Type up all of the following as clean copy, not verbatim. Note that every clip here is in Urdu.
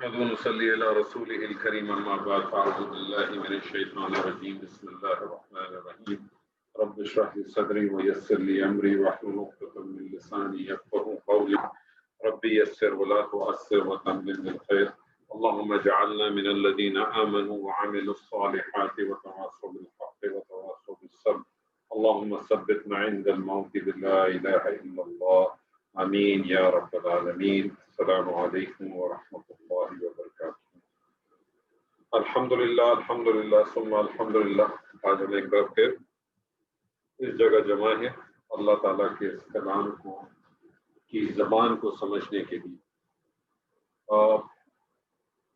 نحمده ونصلي على رسوله الكريم أما بعد فأعوذ بالله من الشيطان الرجيم بسم الله الرحمن الرحيم رب اشرح لي صدري ويسر لي أمري واحلل عقدة من لساني يفقهوا قولي ربي يسر ولا تؤثر وتمم بالخير اللهم اجعلنا من الذين آمنوا وعملوا الصالحات وتواصوا بالحق وتواصوا بالصبر اللهم ثبتنا عند الموت بلا إله إلا الله آمین یا رب العالمین. السلام علیکم ورحمۃ اللہ وبرکاتہ. الحمدللہ ثم الحمدللہ. آج ہم ایک بار پھر اس جگہ جمع ہیں اللہ تعالیٰ کے اس کلام کو کی زبان کو سمجھنے کے لیے.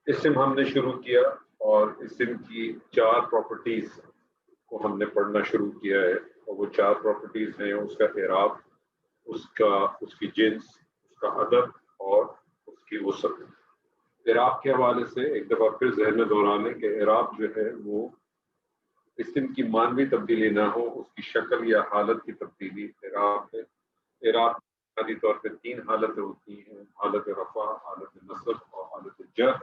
اسم ہم نے شروع کیا اور اسم کی 4 پراپرٹیز کو ہم نے پڑھنا شروع کیا ہے اور وہ 4 پراپرٹیز ہیں اس کا اعراب، اس کی جنس، اس کا عدد اور اس کی وسعت. اعراب کے حوالے سے ایک دفعہ پھر ذہن میں دہرانے کہ اعراب جو ہے وہ اسم کی معنوی تبدیلی نہ ہو، اس کی شکل یا حالت کی تبدیلی اعراب ہے. اعراب بنیادی طور پہ 3 حالتیں ہوتی ہیں: حالت رفع، حالت نصب اور حالت جر.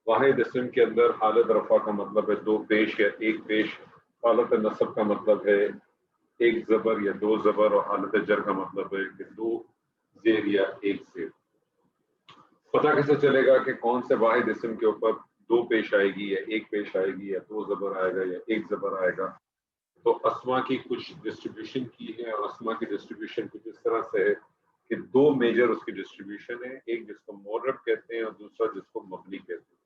واحد اسم کے اندر حالت رفع کا مطلب ہے 2 پیش یا 1 پیش، حالت نصب کا مطلب ہے 1 زبر یا 2 زبر، اور حالت جر کا مطلب ہے کہ 2 زیر یا 1 زیر. پتہ کیسے چلے گا کہ کون سے واحد اسم کے اوپر 2 پیش آئے گی یا 1 پیش آئے گی یا 2 زبر آئے گا یا 1 زبر آئے گا؟ تو اسما کی کچھ ڈسٹریبیوشن کی ہے اور اسما کی ڈسٹریبیوشن کچھ اس طرح سے ہے کہ 2 میجر اس کی ڈسٹریبیوشن ہے، ایک جس کو معرب کہتے ہیں اور دوسرا جس کو مبنی کہتے ہیں.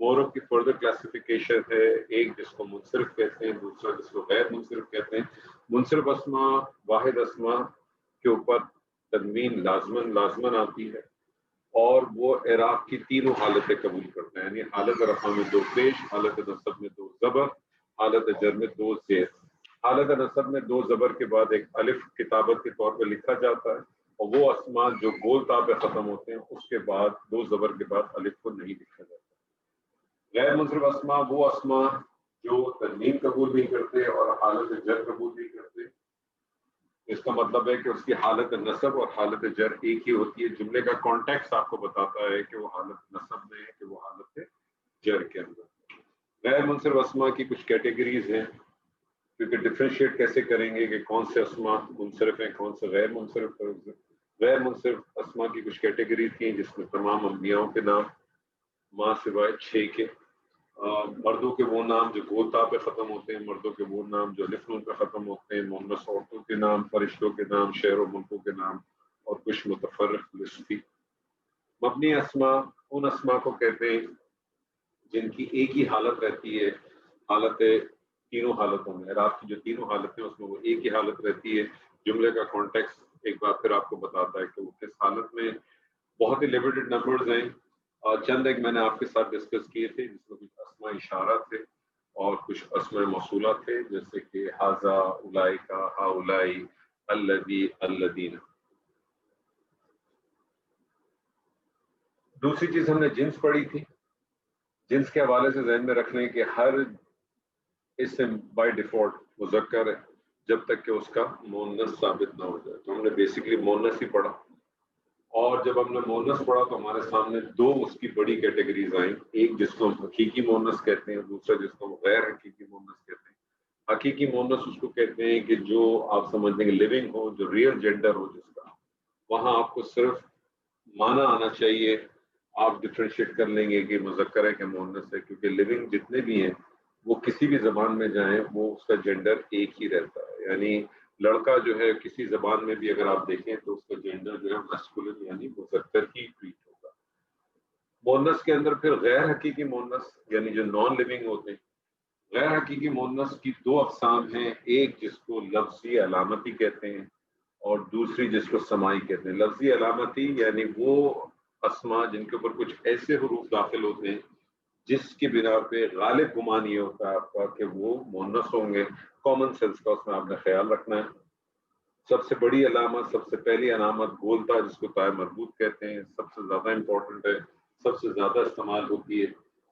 معرب کی فردر کلاسیفیکیشن ہے، ایک جس کو منصرف کہتے ہیں، دوسرا جس کو غیر منصرف کہتے ہیں. منصرف اسما واحد اسما کے اوپر تنوین لازمن آتی ہے اور وہ اعراب کی 3 حالتیں قبول کرتے ہیں، یعنی حالت رفع میں 2 پیش، حالت نصب میں 2 زبر، حالت جر میں 2 زیر. حالت نصب میں 2 زبر کے بعد ایک الف کتابت کے طور پہ لکھا جاتا ہے اور وہ اسما جو گول تا پہ ختم ہوتے ہیں اس کے بعد 2 زبر کے بعد الف کو نہیں لکھا جاتا. غیر منصرف اسما وہ اسما جو تنوین قبول نہیں کرتے اور حالت جر قبول نہیں کرتے. اس کا مطلب ہے کہ اس کی حالت نصب اور حالت جر ایک ہی ہوتی ہے. جملے کا کانٹیکس آپ کو بتاتا ہے کہ وہ حالت نصب میں ہے کہ وہ حالت جر کے اندر. غیر منصرف اسما کی کچھ کیٹیگریز ہیں، کیونکہ ڈفرینشیٹ کیسے کریں گے کہ کون سے اسما منصرف ہیں کون سے غیر منصرف. غیر منصرف اسما کی کچھ کیٹیگریز ہیں جس میں تمام انبیاؤں کے نام ماں سوائے 6 کے، مردوں کے وہ نام جو گول تا پہ ختم ہوتے ہیں، مردوں کے وہ نام جو الف نون پہ ختم ہوتے ہیں، مؤنث عورتوں کے نام، فرشتوں کے نام، شہر و ملکوں کے نام اور کچھ متفرق لسٹی. مبنی اسما ان اسما کو کہتے ہیں جن کی ایک ہی حالت رہتی ہے. حالت 3 حالتوں میں، اعراب کی جو 3 حالتیں اس میں وہ ایک ہی حالت رہتی ہے. جملے کا کانٹیکس ایک بار پھر آپ کو بتاتا ہے کہ وہ کس حالت میں. بہت ہی لمیٹڈ نمبرز ہیں، چند ایک میں نے آپ کے ساتھ ڈسکس کیے تھے جس میں کچھ اسماء اشارہ تھے اور کچھ اسماء موصولہ تھے، جیسے کہ ھذا، اولئک، ہؤلاء، الذی، الذین. دوسری چیز ہم نے جنس پڑھی تھی. جنس کے حوالے سے ذہن میں رکھ لیں کہ ہر اسم بائی ڈیفالٹ مذکر ہے جب تک کہ اس کا مؤنث ثابت نہ ہو جائے. تو ہم نے بیسیکلی مؤنث ہی پڑھا، اور جب ہم نے مؤنث پڑھا تو ہمارے سامنے 2 اس کی بڑی کیٹیگریز آئیں، ایک جس کو ہم حقیقی مؤنث کہتے ہیں، دوسرا جس کو ہم غیر حقیقی مؤنث کہتے ہیں. حقیقی مؤنث اس کو کہتے ہیں کہ جو آپ سمجھ لیں گے لیونگ ہو، جو ریئل جینڈر ہو جس کا، وہاں آپ کو صرف معنی آنا چاہیے، آپ ڈفرینشیٹ کر لیں گے کہ مذکر ہے کہ مؤنث ہے، کیونکہ لیونگ جتنے بھی ہیں وہ کسی بھی زبان میں جائیں وہ اس کا جینڈر ایک ہی رہتا ہے. یعنی لڑکا جو ہے کسی زبان میں بھی اگر آپ دیکھیں تو اس کا جینڈر جو ہے مسکولن یعنی مذکر ہی ٹریٹ ہوگا. مؤنث کے اندر پھر غیر حقیقی مؤنث یعنی جو نان لیونگ ہوتے ہیں. غیر حقیقی مؤنث کی 2 اقسام ہیں، ایک جس کو لفظی علامتی کہتے ہیں اور دوسری جس کو سماعی کہتے ہیں. لفظی علامتی یعنی وہ اسما جن کے اوپر کچھ ایسے حروف داخل ہوتے ہیں جس کی بنا پہ غالب گمان یہ ہوتا ہے آپ کا کہ وہ مؤنث ہوں گے. کامن سینس کا اس میں آپ نے خیال رکھنا ہے. سب سے بڑی علامت، سب سے پہلی علامت گولتا جس کو تائے مربوط کہتے ہیں، سب سے زیادہ امپورٹنٹ ہے، سب سے زیادہ استعمال ہوتی ہے،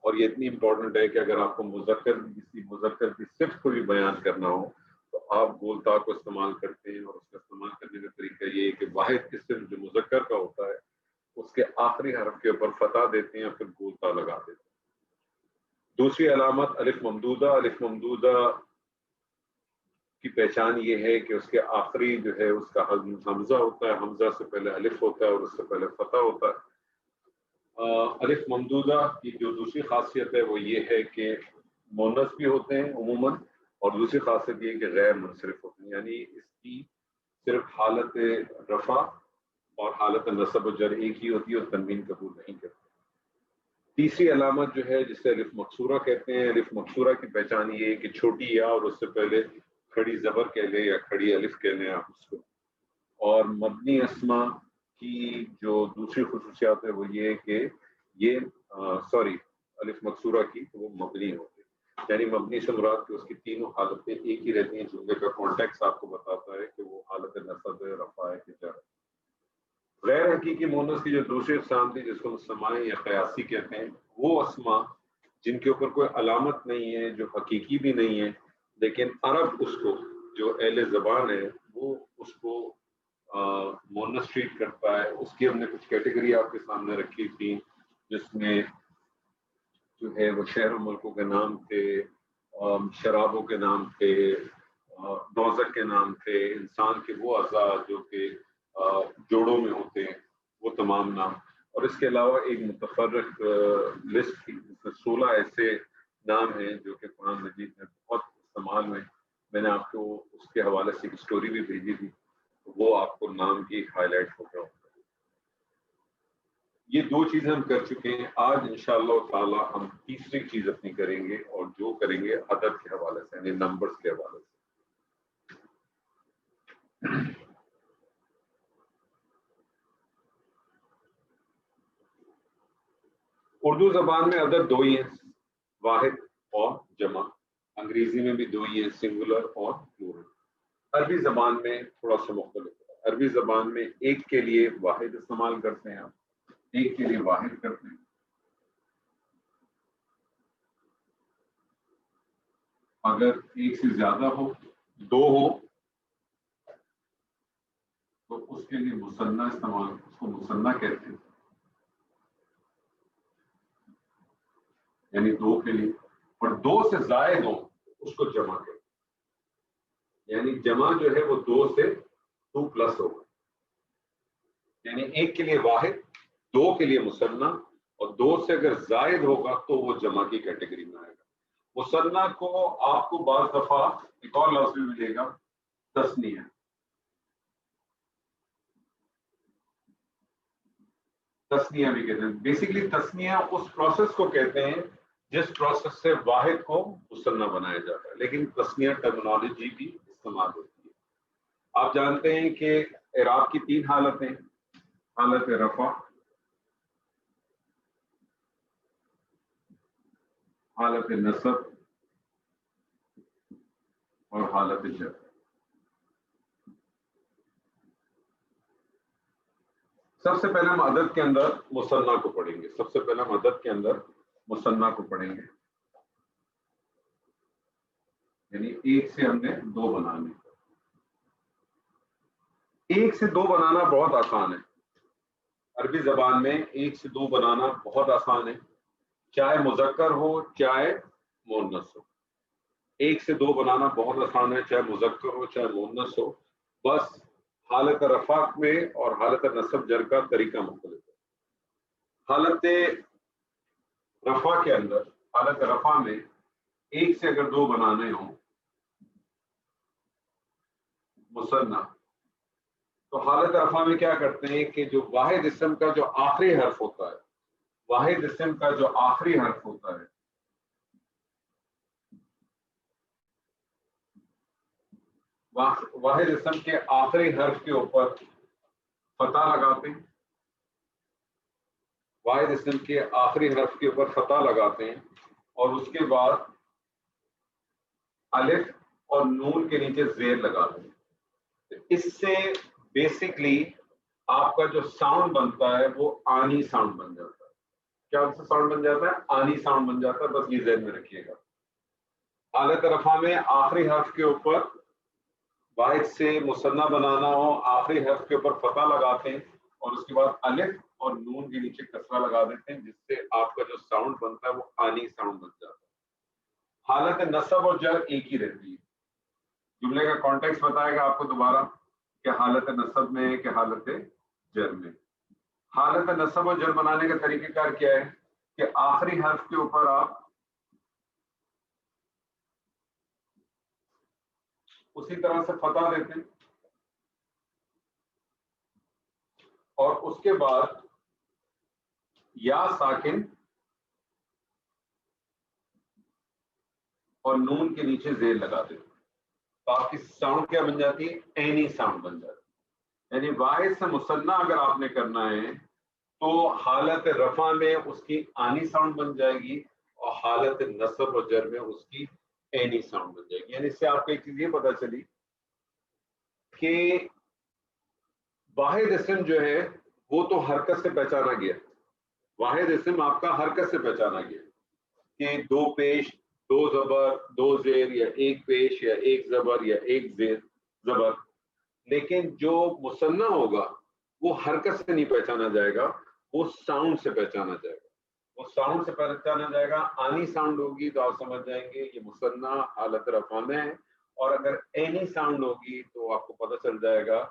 اور یہ اتنی امپورٹنٹ ہے کہ اگر آپ کو کسی مذکر کی صفت کو بھی بیان کرنا ہو تو آپ گولتا کو استعمال کرتے ہیں. اور اس کا استعمال کرنے کا طریقہ یہ ہے کہ واحد اسم جو مذکر کا ہوتا ہے اس کے آخری حرف کے اوپر فتح دیتے ہیں پھر گولتا لگا دیتے ہیں. دوسری علامت الف ممدودہ. الف ممدودہ کی پہچان یہ ہے کہ اس کے آخری جو ہے اس کا حمزہ ہوتا ہے, حمزہ سے پہلے الف ہوتا ہے اور اس سے پہلے فتح ہوتا ہے. الف ممدودہ کی جو دوسری خاصیت ہے وہ یہ ہے کہ مونث بھی ہوتے ہیں عموماً, اور دوسری خاصیت یہ ہے کہ غیر منصرف ہوتے ہیں, یعنی اس کی صرف حالت رفع اور حالت نصب و جر ایک ہی ہوتی ہے اور تنوین قبول نہیں کرتی. تیسری علامت جو ہے جسے الف مقصورہ کہتے ہیں, الف مقصورہ کی پہچان یہ ہے کہ چھوٹی یا اور اس سے پہلے کھڑی زبر کہہ لیں یا کھڑی الف کہہ لیں آپ اس کو. اور مبنی اسما کی جو دوسری خصوصیات ہے وہ یہ ہے کہ یہ الف مقصورہ کی تو وہ مبنی ہوتی ہے, یعنی مبنی سے مراد کہ اس کی تینوں حالتیں ایک ہی رہتی ہیں. جملے کا کانٹیکس آپ کو بتاتا ہے کہ وہ حالت نصب ہے, رفع ہے کہ جر. غیر حقیقی مونث کی جو دوسری اقسام تھی جس کو سماعی یا قیاسی کہتے ہیں, وہ اسما جن کے اوپر کوئی علامت نہیں ہے, جو حقیقی بھی نہیں ہے, لیکن عرب اس کو جو اہل زبان ہے وہ اس کو مونث ٹریٹ کرتا ہے. اس کی ہم نے کچھ کیٹیگری آپ کے سامنے رکھی تھی جس میں جو ہے وہ شہر و ملکوں کے نام تھے, شرابوں کے نام تھے, نوزک کے نام تھے, انسان کے وہ اعضاء جو کہ جوڑوں میں ہوتے ہیں وہ تمام نام, اور اس کے علاوہ ایک متفرق لسٹ تھی جس میں 16 ایسے نام ہیں جو کہ قرآن مجید میں بہت استعمال میں. میں نے آپ کو اس کے حوالے سے ایک اسٹوری بھی بھیجی تھی, وہ آپ کو نام کی ہائی لائٹ ہو گیا. یہ دو چیزیں ہم کر چکے ہیں. آج انشاءاللہ تعالی ہم تیسری چیز اپنی کریں گے, اور جو کریں گے عدد کے حوالے سے, یعنی نمبرز کے حوالے سے. اردو زبان میں عدد دو ہی ہیں, واحد اور جمع. انگریزی میں بھی دو ہی ہیں, سنگولر اور پلورل. عربی زبان میں تھوڑا سا مختلف ہے. عربی زبان میں ایک کے لیے واحد استعمال کرتے ہیں, آپ ایک کے لیے واحد کرتے ہیں. اگر ایک سے زیادہ ہو, دو ہو, تو اس کے لیے مثنی استعمال, اس کو مثنی کہتے ہیں, یعنی دو کے لیے. اور دو سے زائد ہو اس کو جمع کہتے ہیں, یعنی جمع جو ہے وہ دو سے 2+ ہوگا. یعنی ایک کے لیے واحد, دو کے لیے مثنی, اور دو سے اگر زائد ہوگا تو وہ جمع کی کیٹیگری میں آئے گا. مثنی کو آپ کو بعض دفعہ ایک اور لفظ بھی ملے گا, تثنیہ. تثنیہ بھی کہتے ہیں. بیسیکلی تثنیہ اس پروسیس کو کہتے ہیں جس پروسیس سے واحد کو مثنی بنایا جاتا ہے, لیکن تثنیہ ٹرمینالوجی بھی استعمال ہوتی ہے. آپ جانتے ہیں کہ اعراب کی 3 حالتیں, حالت رفع, حالت نصب اور حالت جر. سب سے پہلے ہم عدد کے اندر مثنی کو پڑھیں گے. سب سے پہلے ہم عدد کے اندر مثنی کو پڑھیں گے, یعنی ایک سے ہم نے 2 بنانے. ایک سے 2 بنانا بہت آسان ہے. عربی زبان میں ایک سے 2 بنانا بہت آسان ہے, چاہے مذکر ہو چاہے مؤنث ہو. ایک سے 2 بنانا بہت آسان ہے, چاہے مذکر ہو چاہے مؤنث ہو. بس حالت رفع میں اور حالت نصب جر کا طریقہ مختلف ہے. حالت رفع کے اندر, حالت رفع میں ایک سے اگر 2 بنانے ہوں مثنی, تو حالت رفع میں کیا کرتے ہیں کہ جو واحد اسم کا جو آخری حرف ہوتا ہے, واحد اسم کا جو آخری حرف ہوتا ہے, واحد اسم کے آخری حرف کے اوپر فتح لگاتے ہیں. واحد اسم کے آخری حرف کے اوپر فتح لگاتے ہیں, اور اس کے بعد الف اور نون کے نیچے زیر لگاتے ہیں. اس سے بیسکلی آپ کا جو ساؤنڈ بنتا ہے وہ آنی ساؤنڈ بن جاتا ہے. کیا ساؤنڈ بن جاتا ہے؟ آنی ساؤنڈ بن جاتا ہے. بس یہ ذہن میں رکھیے گا. حالت رفع میں آخری حرف کے اوپر واحد سے مثنی بنانا ہو, آخری حرف کے اوپر فتح لگاتے ہیں, اور اس کے بعد الف اور نون کے نیچے کسرہ لگا دیتے ہیں جس سے آپ کا جو ساؤنڈ بنتا ہے وہ آنی ساؤنڈ بن جاتا ہے. حالت نصب اور جر ایک ہی رہتی ہے. جملے کا کانٹیکس بتائے گا آپ کو دوبارہ کہ حالت نصب میں ہے کہ حالت جر میں. حالت نصب اور جر بنانے کا طریقہ کار کیا ہے کہ آخری حرف کے اوپر آپ اسی طرح سے فتح دیتے ہیں اور اس کے بعد یا ساکن اور نون کے نیچے زیر لگا دیتے ہیں. تو آپ کی ساؤنڈ کیا بن جاتی ہے؟ اینی ساؤنڈ بن جاتی ہے. یعنی واحد سے مثنیٰ اگر آپ نے کرنا ہے تو حالت رفع میں اس کی آنی ساؤنڈ بن جائے گی اور حالت نصب اور جر میں اس کی اینی ساؤنڈ بن جائے گی. یعنی اس سے آپ کو ایک چیز یہ پتا چلی کہ واحد اسم جو ہے وہ تو حرکت سے پہچانا گیا. واحد اسم آپ کا حرکت سے پہچانا گیا کہ دو پیش، دو زبر، دو زیر، یا ایک پیش یا ایک زبر یا ایک زیر زبر. لیکن جو مثنیٰ ہوگا وہ حرکت سے نہیں پہچانا جائے گا، وہ ساؤنڈ سے پہچانا جائے گا. وہ ساؤنڈ سے پہچانا جائے گا. آنی ساؤنڈ ہوگی تو آپ سمجھ جائیں گے یہ مثنیٰ حالت رفع میں ہے، اور اگر اینی ساؤنڈ ہوگی تو آپ کو پتہ چل جائے گا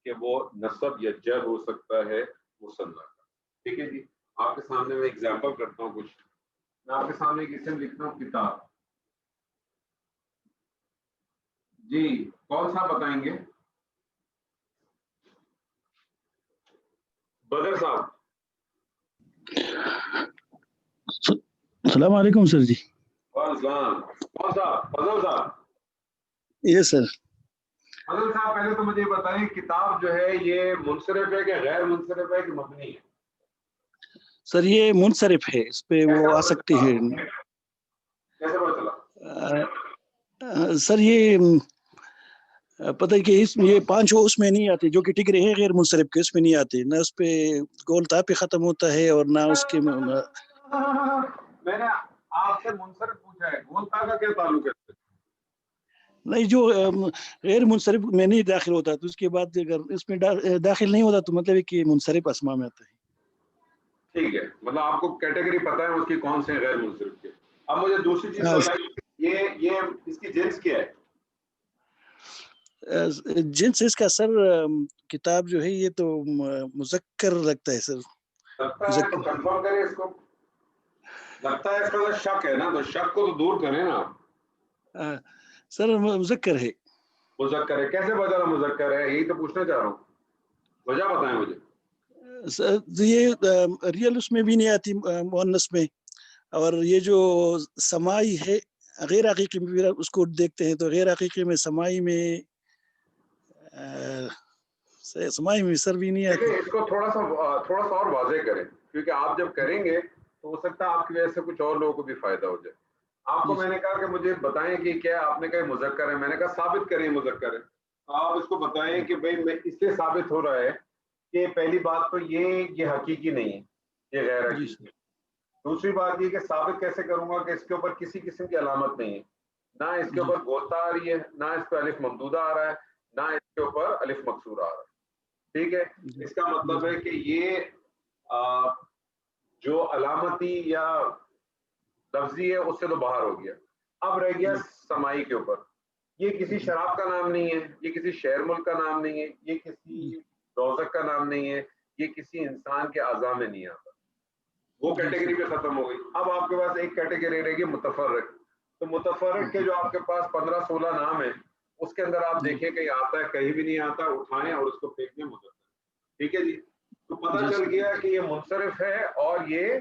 کہ وہ نصب یا جر ہو سکتا ہے مثنیٰ کا. ٹھیک ہے جی. آپ کے سامنے میں ایگزامپل کرتا ہوں کچھ. میں آپ کے سامنے ایک اسم لکھتا ہوں کتاب. جی کون سا بتائیں گے؟ بدر صاحب. السلام علیکم سر جی. السلام. کون سا؟ فضل صاحب. یس سر. فضل صاحب پہلے تو مجھے بتائیں کتاب جو ہے یہ منصرف ہے کہ غیر منصرف ہے کہ مبنی ہے؟ سر یہ منصرف ہے، اس پہ وہ آ سکتی ہے. کیسے پتا چلا؟ سر یہ پتہ ہے کہ اس یہ پانچوں اس میں نہیں آتے جو کہ ٹکرے ہیں غیر منصرف کے، اس میں نہیں آتے. نہ اس پہ گول تا پہ ختم ہوتا ہے اور نہ اس کے میں نے آپ سے منصرف پوچھا ہے، گول تا کا کیا تعلق ہے؟ نہیں، جو غیر منصرف میں نہیں داخل ہوتا تو اس کے بعد اگر اس میں داخل نہیں ہوتا تو مطلب ہے کہ منصرف اسما میں آتا ہے. ٹھیک ہے، مطلب آپ کو کیٹیگری پتہ ہے اس کی کون سے غیر منصرف کے. اب مجھے دوسری چیز بتائیے، یہ اس کی جنس کیا ہے؟ جنس اس کا سر کتاب جو ہے یہ تو مذکر لگتا ہے سر. لگتا ہے تو کنفرم کریں اس کو. لگتا ہے اس کا شک ہے نا، تو شک کو تو دور کریں نا. سر مذکر ہے. مذکر ہے. کیسے پتا مذکر ہے؟ یہی تو پوچھنا چاہ رہا ہوں، وجہ بتائیں مجھے. یہ ریئل اس میں بھی نہیں آتی مؤنث میں، اور یہ جو سمائی ہے غیر حقیقی میں اس کو دیکھتے ہیں تو غیر حقیقی میں سمائی میں سر بھی نہیں آتی. اس کو تھوڑا سا اور واضح کریں، کیونکہ آپ جب کریں گے تو ہو سکتا ہے آپ کی وجہ سے کچھ اور لوگوں کو بھی فائدہ ہو جائے. آپ کو میں نے کہا کہ مجھے بتائیں کہ کیا آپ نے کہا مذکر ہے، میں نے کہا ثابت کریں مذکر ہے. آپ اس کو بتائیں کہ بھئی میں اس سے ثابت ہو رہا ہے کہ پہلی بات تو یہ حقیقی نہیں ہے، یہ غیر حقیقی. دوسری بات یہ کہ ثابت کیسے کروں گا کہ اس کے اوپر کسی قسم کی علامت نہیں ہے، نہ اس کے اوپر گوتا آ رہی ہے، نہ اس پہ الف ممدودہ آ رہا ہے، نہ اس کے اوپر الف مکسورہ آ رہا ہے. ٹھیک ہے. اس کا مطلب ہے کہ یہ جو علامتی یا لفظی ہے اس سے تو باہر ہو گیا. اب رہ گیا سمائی کے اوپر. یہ کسی شراب کا نام نہیں ہے، یہ کسی شہر ملک کا نام نہیں ہے، یہ کسی دوزخ کا نام نہیں ہے، یہ کسی انسان کے اعضاء میں نہیں آتا. وہ کیٹیگری بھی ختم ہو گئی. اب آپ کے پاس ایک کیٹیگری رہے گی متفرق. تو متفرق کے جو آپ کے پاس 15-16 نام ہیں اس کے اندر آپ دیکھیں کہیں آتا ہے کہیں بھی نہیں آتا، اٹھائیں اور اس کو پھینکنے مذکر. ٹھیک ہے جی. تو پتہ چل گیا کہ یہ منصرف ہے اور یہ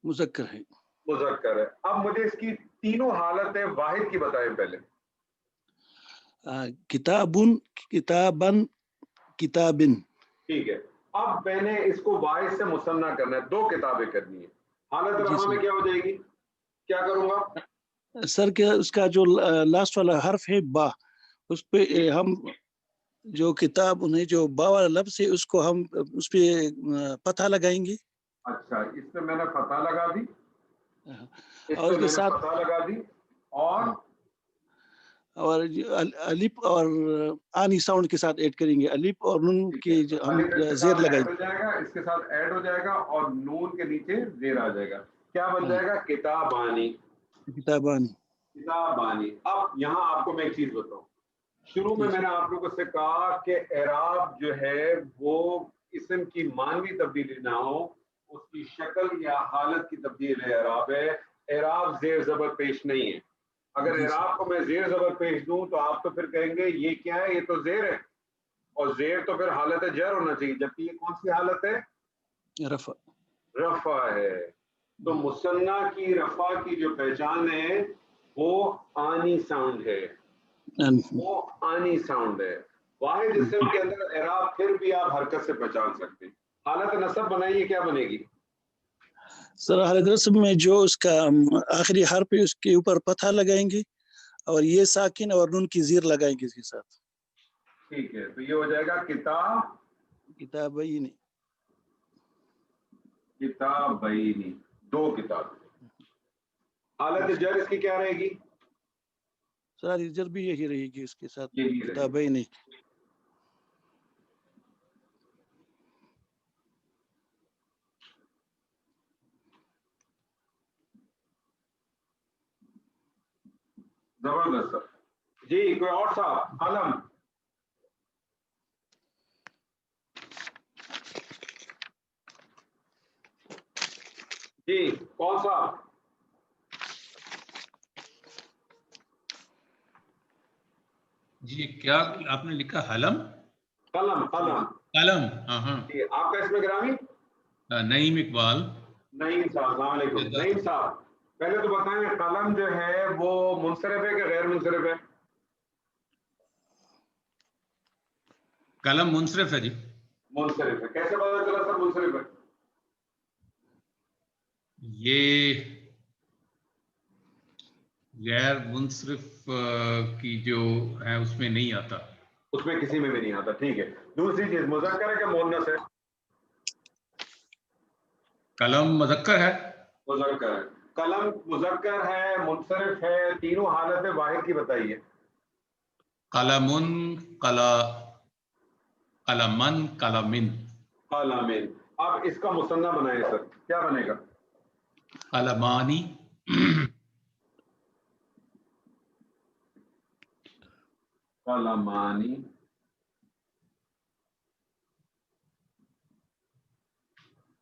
مذکر ہے. مذکر ہے. اب مجھے اس کی تینوں حالتیں واحد کی بتائیں پہلے. کتابن، کتابن، کتابن. ٹھیک ہے. اب میں نے اس کو واحد سے مثنیٰ کرنا ہے، 2 کتابیں کرنی ہیں. حالت رفع میں کیا ہو جائے گی؟ کیا کروں گا سر؟ کہ اس کا جو لاسٹ والا حرف ہے با، اس پہ ہم جو کتاب انہیں جو با والا لفظ ہے اس کو ہم اس پہ فتح لگائیں گے. اچھا، اس پہ میں نے فتح لگا دی، اس اور پہ اس کے میں نے ساتھ فتح لگا دی، اور اور الف اور آنی ساؤنڈ کے ساتھ ایڈ کریں گے, الف اور نون کی ہم زیر لگائیں گے, اس کے ساتھ ایڈ ہو جائے گا اور نون کے نیچے زیر آ جائے گا, کیا بن جائے گا؟ کتابانی. کتابانی. کتابانی. اب یہاں آپ کو میں ایک چیز بتاؤں, شروع میں نے آپ لوگوں سے کہا کہ اعراب جو ہے وہ اسم کی مانوی تبدیلی نہ ہو, اس کی شکل یا حالت کی تبدیل اعراب ہے. اعراب زیر زبر پیش نہیں ہے. اگر اعراب کو میں زیر زبر پیش دوں تو آپ تو پھر کہیں گے یہ کیا ہے, یہ تو زیر ہے, اور زیر تو پھر حالت جر ہونا چاہیے, جبکہ یہ کون سی حالت ہے؟ رفع. رفع ہے. تو مثنیٰ کی رفع کی جو پہچان ہے وہ آنی ساؤنڈ ہے, وہ آنی ساؤنڈ ہے. واحد اسم کے اندر اعراب پھر بھی آپ حرکت سے پہچان سکتے ہیں. حالت نصب بنائیے, کیا بنے گی؟ سر حالت نصب میں جو اس کا آخری حرف ہے اس کے اوپر فتحہ لگائیں گے اور یہ ساکن اور نون کی زیر لگائیں گے اس کے ساتھ. ٹھیک ہے, تو یہ ہو جائے گا کتابین. کتابین, دو کتاب. حالت جر اس کی کیا رہے گی؟ ساری جر بھی یہی رہے گی اس کے ساتھ, یہی کتابین. زبردست سر. جی کوئی اور صاحب؟ قلم. جی کون سا؟ جی کیا آپ نے لکھا حلم؟ قلم. قلم. قلم. ہاں ہاں. آپ کا اس میں گرامی؟ نعیم اقبال. نعیم صاحب, السلام علیکم. نعیم صاحب پہلے تو بتائیں قلم جو ہے وہ منصرف ہے کہ غیر منصرف ہے؟ قلم منصرف ہے جی. منصرف ہے. کیسے پتا چلا سر منصرف ہے؟ یہ غیر منصرف کی جو ہے اس میں نہیں آتا. اس میں کسی میں بھی نہیں آتا. ٹھیک ہے. دوسری چیز, مذکر ہے کہ مؤنث ہے؟ قلم مذکر ہے. مذکر ہے. قلم مذکر ہے, منصرف ہے, تینوں حالتیں واحد کی بتائیے. قلمن, قلمن, قلمن. قلمن. اب اس کا مثنیٰ بنائیں سر, کیا بنے گا؟ قلمانی. قلمانی.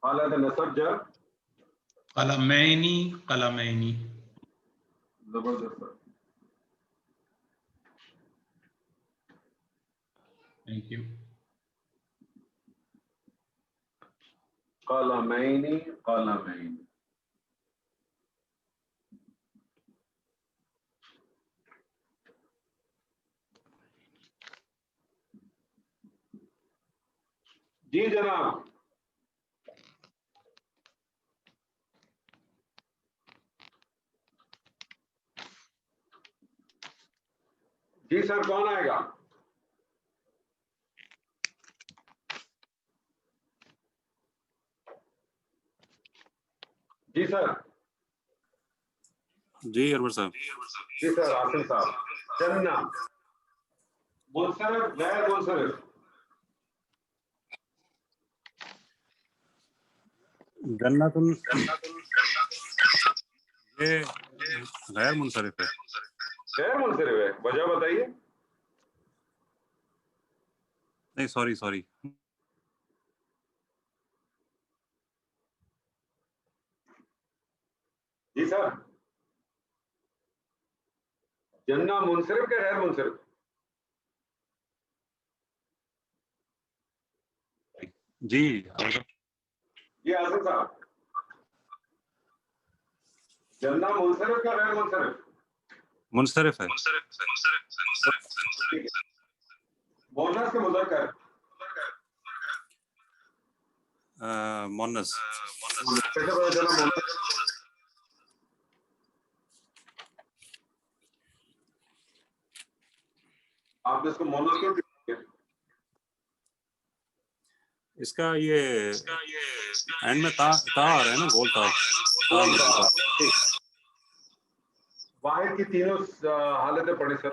حالت نصب جر؟ قلمینی, قلمینی. زبردست. Thank you. قلمینی, قلمین. جی جناب. جی سر, کون آئے گا؟ جی سر. جی انور صاحب. جی سر عاصم صاحب. جنہ منصرف غیر منصرف؟ جنت یہ غیر منصرف ہے. غیر منصرف ہے, وجہ بتائیے. نہیں سوری. جی سر. جنہ منصرف کے غیر منصرف؟ جی جی عاصم صاحب, جنہ منصرف کا غیر منصرف؟ منصرف ہے. مؤنث کے مذکر؟ مونس. کیسے پتا چلا مؤنث؟ آپ نے اس کو مونس کیوں کیا؟ اس کا یہ اینڈ میں تا آ رہا ہے نا, گول تا. واحد کی تینوں حالتیں پڑھی سر.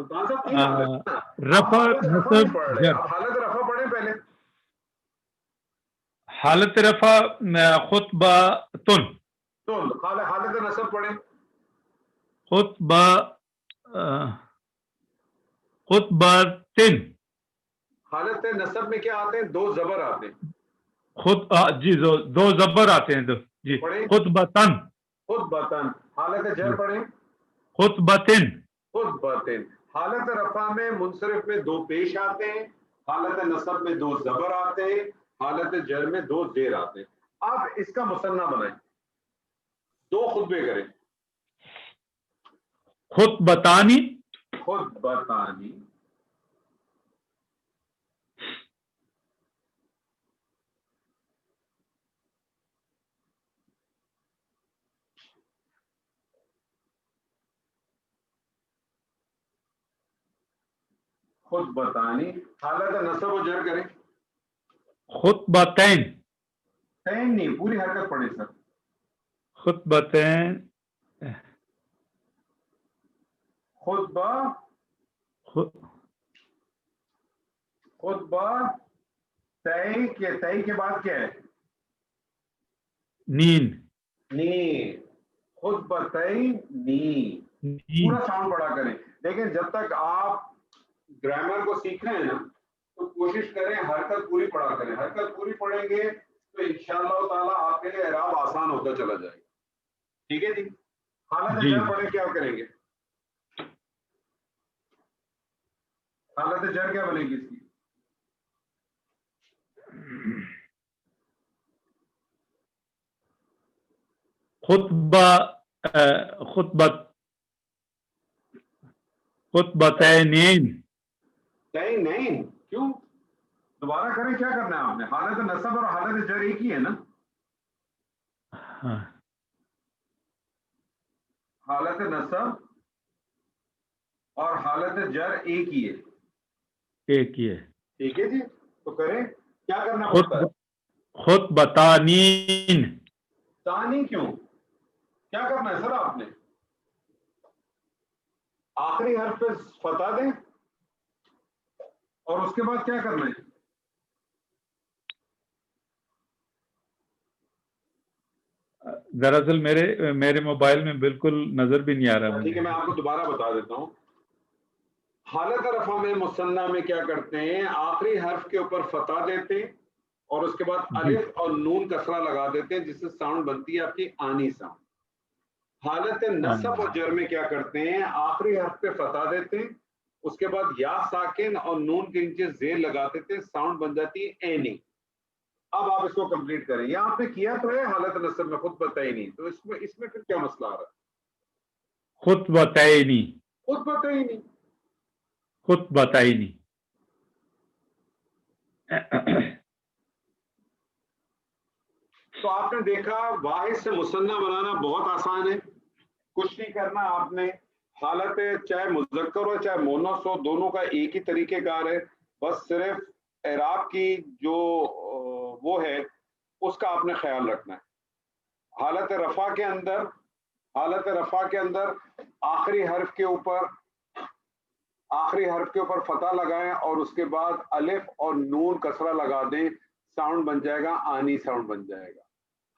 سلطان صاحب تین حالت نا. رفع نصب جر. اب حالت رفع پڑھیں پہلے. حالت رفع خطبتن. حالت نصب پڑھیں. خطبتن. حالت نصب میں کیا آتے ہیں؟ دو زبر آتے ہیں. جی دو زبر آتے ہیں جی. خطبتن. خطبتن. حالت جر پڑھیں. خطبتن. خطبتن. حالت رفع میں منصرف میں دو پیش آتے ہیں، حالت نصب میں دو زبر آتے ہیں، حالت جر میں دو زیر آتے ہیں. آپ اس کا مثنیٰ بنائیں، دو خطبے کریں. خطبتانی. خطبتانی. خطبتانی. حالت نصب و جر کریں. خطبتین. تین نہیں، پوری حرکت پڑھیں سر. خطبتین. خطبہ. خطبہ. تئی کے بعد کیا ہے؟ نین. نین. خطبتین نین. پورا ساؤنڈ بڑا کریں. لیکن جب تک آپ گرامر کو سیکھ رہے ہیں نا تو کوشش کریں حرکت پوری پڑھا کریں. حرکت پوری پڑھیں گے تو انشاءاللہ تعالیٰ آپ کے لیے اعراب آسان ہوتا چلا جائے گا. ٹھیک ہے جی. حالت جر پڑھیں، کیا کریں گے؟ حالت جر کیا بنے گی اس کی؟ خطبتین. نہیں کیوں؟ دوبارہ کریں. کیا کرنا ہے آپ نے؟ حالت نصب اور حالت جر ایک ہی ہے نا. حالت نصب اور حالت جر ایک ہی ہے. ایک ہی ہے. ٹھیک ہے جی. تو کریں. کیا کرنا پڑتا ہے؟ خطبتانین. تانی کیوں؟ کیا کرنا ہے سر آپ نے؟ آخری حرف پہ فتح دیں اور اس کے بعد کیا کرنا ہے؟ دراصل میرے موبائل میں بالکل نظر بھی نہیں آ رہا. ٹھیک ہے، میں آپ کو دوبارہ بتا دیتا ہوں. حالت رفع میں مثنیٰ میں کیا کرتے ہیں؟ آخری حرف کے اوپر فتح دیتے ہیں اور اس کے بعد الف اور نون کسرہ لگا دیتے ہیں، جس سے ساؤنڈ بنتی ہے آپ کی آنی ساؤنڈ. حالت نصب اور جر میں کیا کرتے ہیں؟ آخری حرف پہ فتح دیتے ہیں، اس کے بعد یا ساکن اور نون کے نیچے زیر لگاتے تھے، ساؤنڈ بن جاتی ہے اینی. اب آپ اس کو کمپلیٹ کریں. یہ آپ نے کیا تو ہے حالت نصب میں خطبتین، تو اس میں پھر کیا مسئلہ آ رہا ہے؟ خطبتینی. خطبتین. خطبتینی. تو آپ نے دیکھا واحد سے مثنیٰ بنانا بہت آسان ہے، کچھ نہیں کرنا آپ نے. حالت چاہے مذکر ہو چاہے مونث ہو، دونوں کا ایک ہی طریقہ کار ہے. بس صرف اعراب کی جو وہ ہے اس کا آپ نے خیال رکھنا ہے. حالت رفع کے اندر آخری حرف کے اوپر فتح لگائیں اور اس کے بعد الف اور نون کسرہ لگا دیں، ساؤنڈ بن جائے گا آنی ساؤنڈ بن جائے گا.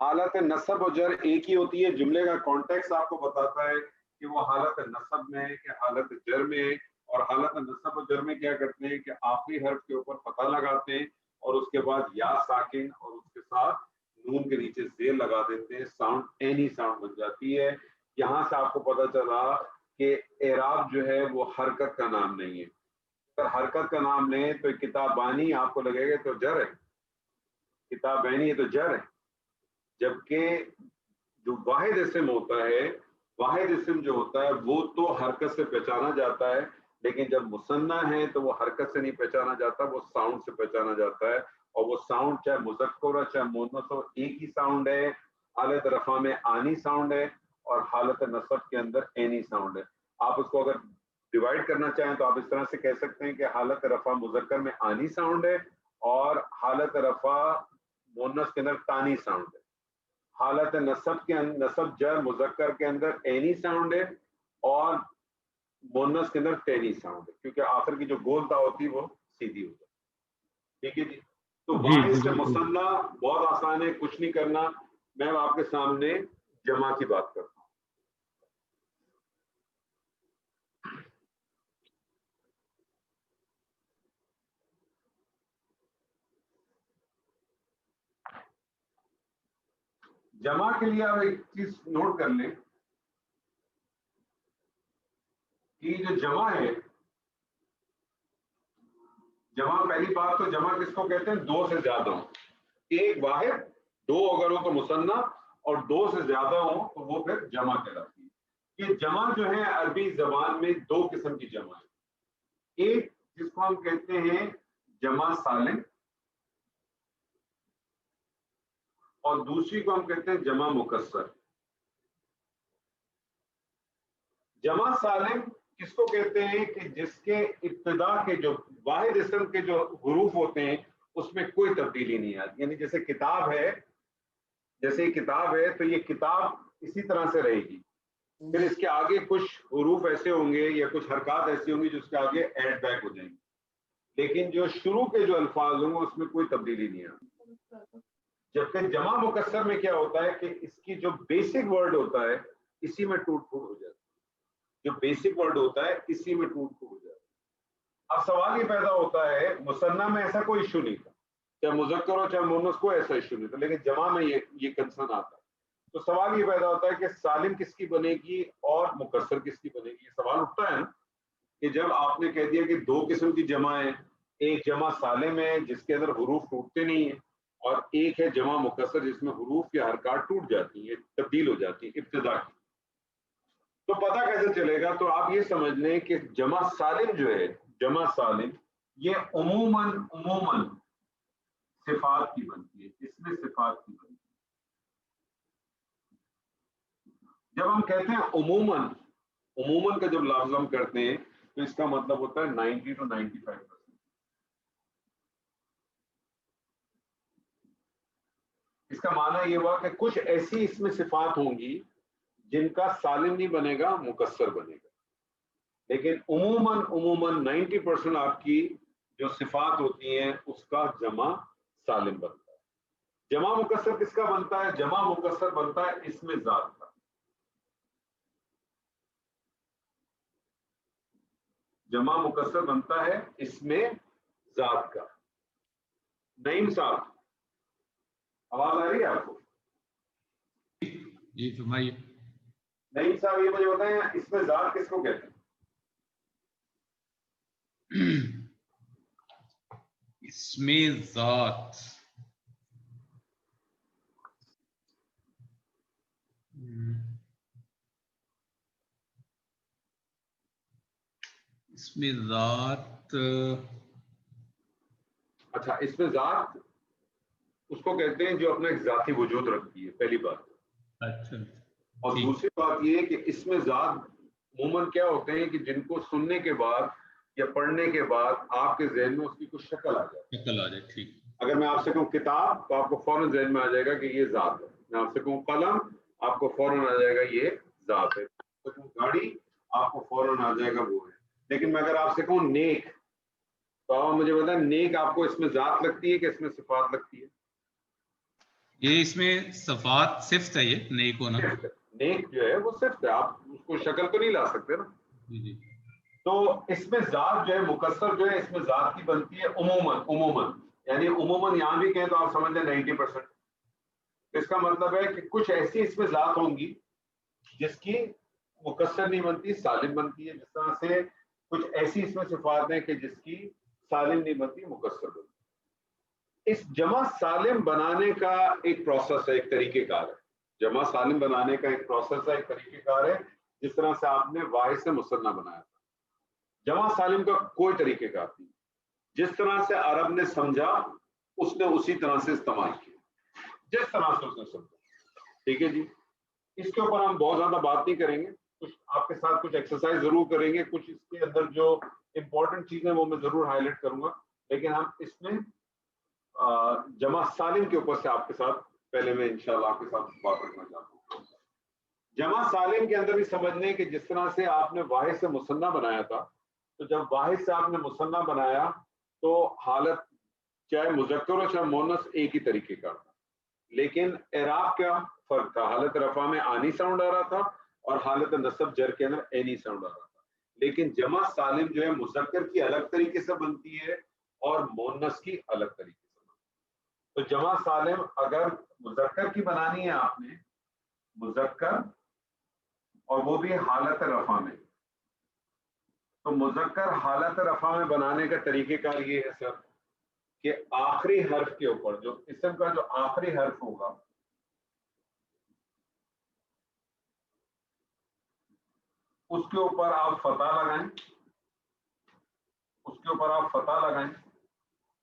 حالت نصب و جر ایک ہی ہوتی ہے. جملے کا کانٹیکس آپ کو بتاتا ہے کہ وہ حالت نصب میں ہے کہ حالت جر میں ہے. اور حالت نصب و جر میں کیا کرتے ہیں کہ آخری حرف کے اوپر فتح لگاتے ہیں اور اس کے بعد یا ساکن اور اس کے ساتھ نون کے نیچے زیر لگا دیتے ہیں، ساؤنڈ اینی ساؤنڈ بن جاتی ہے. یہاں سے آپ کو پتہ چلا کہ اعراب جو ہے وہ حرکت کا نام نہیں ہے. اگر حرکت کا نام لیں تو کتابانی آپ کو لگے گا تو جر ہے، کتابینی ہے تو جر ہے. جبکہ جو واحد اسم ہوتا ہے، واحد اسم جو ہوتا ہے وہ تو حرکت سے پہچانا جاتا ہے، لیکن جب مثنیٰ ہے تو وہ حرکت سے نہیں پہچانا جاتا، وہ ساؤنڈ سے پہچانا جاتا ہے. اور وہ ساؤنڈ چاہے مذکر ہو چاہے مؤنث ہو ایک ہی ساؤنڈ ہے. حالت رفع میں آنی ساؤنڈ ہے اور حالت نصب کے اندر اینی ساؤنڈ ہے. آپ اس کو اگر ڈیوائڈ کرنا چاہیں تو آپ اس طرح سے کہہ سکتے ہیں کہ حالت رفع مذکر میں آنی ساؤنڈ ہے اور حالت رفع مؤنث کے اندر تانی ساؤنڈ ہے. حالت نصب جر مذکر کے اندر اینی ساؤنڈ ہے اور مونس کے اندر ٹینی ساؤنڈ ہے کیونکہ آخر کی جو گولتا ہوتی ہے وہ سیدھی ہو جاتی ہے. ٹھیک ہے جی. تو واحد سے مثنیٰ بہت آسان ہے, کچھ نہیں کرنا. میں آپ کے سامنے جمع کی بات کرتا ہوں. جمع کے لیے آپ ایک چیز نوٹ کر لیں کہ جو جمع ہے, جمع پہلی بات تو جمع کس کو کہتے ہیں؟ دو سے زیادہ ہوں. ایک واحد, دو اگر ہو تو مثنیٰ, اور دو سے زیادہ ہوں تو وہ پھر جمع کہلاتی ہے. یہ جمع جو ہے عربی زبان میں دو قسم کی جمع ہے. ایک جس کو ہم کہتے ہیں جمع سالم, اور دوسری کو ہم کہتے ہیں جمع مکسر. جمع سالم کس کو کہتے ہیں کہ جس کے ابتدا کے جو واحد اسم کے جو حروف ہوتے ہیں اس میں کوئی تبدیلی نہیں آتی. یعنی جیسے کتاب ہے, جیسے کتاب ہے تو یہ کتاب اسی طرح سے رہے گی. پھر اس کے آگے کچھ حروف ایسے ہوں گے یا کچھ حرکات ایسی ہوں گی جو اس کے آگے ایڈ بیک ہو جائیں گی, لیکن جو شروع کے جو الفاظ ہوں گے اس میں کوئی تبدیلی نہیں آتی. جبکہ جمع مکسر میں کیا ہوتا ہے کہ اس کی جو بیسک ورڈ ہوتا ہے اسی میں ٹوٹ پھوٹ ہو جاتی ہے. جو بیسک ورڈ ہوتا ہے اسی میں ٹوٹ پھوٹ ہو جاتا ہے. اب سوال یہ پیدا ہوتا ہے, مثنیٰ میں ایسا کوئی ایشو نہیں تھا, چاہے مذکر ہو چاہے مؤنث کو ایسا ایشو نہیں تھا, لیکن جمع میں یہ کنسرن آتا ہے. تو سوال یہ پیدا ہوتا ہے کہ سالم کس کی بنے گی اور مکسر کس کی بنے گی. یہ سوال اٹھتا ہے نا کہ جب آپ نے کہہ دیا کہ دو قسم کی جمع ہے, ایک جمع سالم ہے جس کے اندر حروف ٹوٹتے نہیں ہیں, اور ایک ہے جمع مکسر جس میں حروف یا حرکات ٹوٹ جاتی ہیں, تبدیل ہو جاتی ہیں ابتدا کی. تو پتہ کیسے چلے گا؟ تو آپ یہ سمجھ لیں کہ جمع سالم جو ہے, جمع سالم یہ عموماً صفات کی بنتی ہے, اس میں صفات کی بنتی ہے. جب ہم کہتے ہیں عموماً کا جب لفظ ہم کرتے ہیں تو اس کا مطلب ہوتا ہے 90 to 95%. اس کا معنی یہ ہوا کہ کچھ ایسی اس میں صفات ہوں گی جن کا سالم نہیں بنے گا, مکسر بنے گا. لیکن عموماً 90% آپ کی جو صفات ہوتی ہیں اس کا جمع سالم بنتا ہے. جمع مکسر کس کا بنتا ہے؟ جمع مکسر بنتا ہے اس میں ذات کا. جمع مکسر بنتا ہے اس میں ذات کا. نعیم صاحب آواز آ رہی ہے آپ کو؟ جی فرمائیے. نعیم صاحب یہ مجھے بتائیں اس میں ذات کس کو کہتے ہیں؟ اس میں ذات اچھا, اس میں ذات اس کو کہتے ہیں جو اپنا ایک ذاتی وجود رکھتی ہے, پہلی بات. اچھا. اور دوسری بات یہ کہ اس میں ذات عموماً کیا ہوتے ہیں کہ جن کو سننے کے بعد یا پڑھنے کے بعد آپ کے ذہن میں اس کی کچھ شکل آ جائے. ٹھیک. اگر میں آپ سے کہوں کتاب تو آپ کو فوراً ذہن میں آ جائے گا کہ یہ ذات ہے. میں آپ سے کہوں قلم آپ کو فوراً آ جائے گا یہ ذات ہے. گاڑی آپ کو فوراً آ جائے گا وہ ہے. لیکن میں اگر آپ سے کہوں نیک تو آپ مجھے بتائیں نیک آپ کو اس میں ذات لگتی ہے کہ اس میں صفات لگتی ہے؟ یہ اس میں صفات صفت ہے, یہ نیک ہونا. نیک جو ہے وہ صفت ہے, آپ اس کو شکل تو نہیں لا سکتے نا. جی. تو اس میں ذات جو ہے مکسر جو ہے اس میں ذات کی بنتی ہے عموماً یعنی عموماً یہاں بھی کہیں تو آپ سمجھ لیں 90%. اس کا مطلب ہے کہ کچھ ایسی اس میں ذات ہوں گی جس کی مکسر نہیں بنتی, سالم بنتی ہے. جس طرح سے کچھ ایسی اس میں صفات ہیں کہ جس کی سالم نہیں بنتی, مکسر بنتی. اس جمع سالم بنانے کا ایک پروسیس ہے, ایک طریقہ کار ہے. جمع سالم بنانے کا ایک پروسیس ہے, ایک طریقہ کار ہے. جس طرح سے آپ نے واحد سے مثنیٰ بنایا تھا, جمع سالم کا کوئی طریقہ کار نہیں. جس طرح سے عرب نے سمجھا اس نے اسی طرح سے استعمال کیا, جس طرح سے اس نے سمجھا. ٹھیک ہے جی. اس کے اوپر ہم بہت زیادہ بات نہیں کریں گے, کچھ آپ کے ساتھ کچھ ایکسرسائز ضرور کریں گے, کچھ اس کے اندر جو امپورٹنٹ چیزیں وہ میں ضرور ہائی لائٹ کروں گا. لیکن ہم اس میں جمع سالم کے اوپر سے آپ کے ساتھ پہلے میں انشاءاللہ آپ کے ساتھ بات کرنا چاہتا ہوں. جمع سالم کے اندر بھی سمجھنے کہ جس طرح سے آپ نے واحد سے مثنیٰ بنایا تھا، تو جب واحد سے آپ نے مثنیٰ بنایا تو حالت چاہے مذکر ہو چاہے مونس ایک ہی طریقے کا تھا، لیکن اعراب کا فرق تھا. حالت رفع میں آنی ساؤنڈ آ رہا تھا اور حالت نصب جر کے اندر اینی ساؤنڈ آ رہا تھا. لیکن جمع سالم جو ہے مذکر کی الگ طریقے سے بنتی ہے اور مونس کی الگ طریقے سے بنتی ہے. تو جمع سالم اگر مذکر کی بنانی ہے آپ نے، مذکر اور وہ بھی حالت رفع میں، تو مذکر حالت رفع میں بنانے کا طریقہ کار یہ ہے سر کہ آخری حرف کے اوپر جو اسم کا جو آخری حرف ہوگا اس کے اوپر آپ فتح لگائیں، اس کے اوپر آپ فتح لگائیں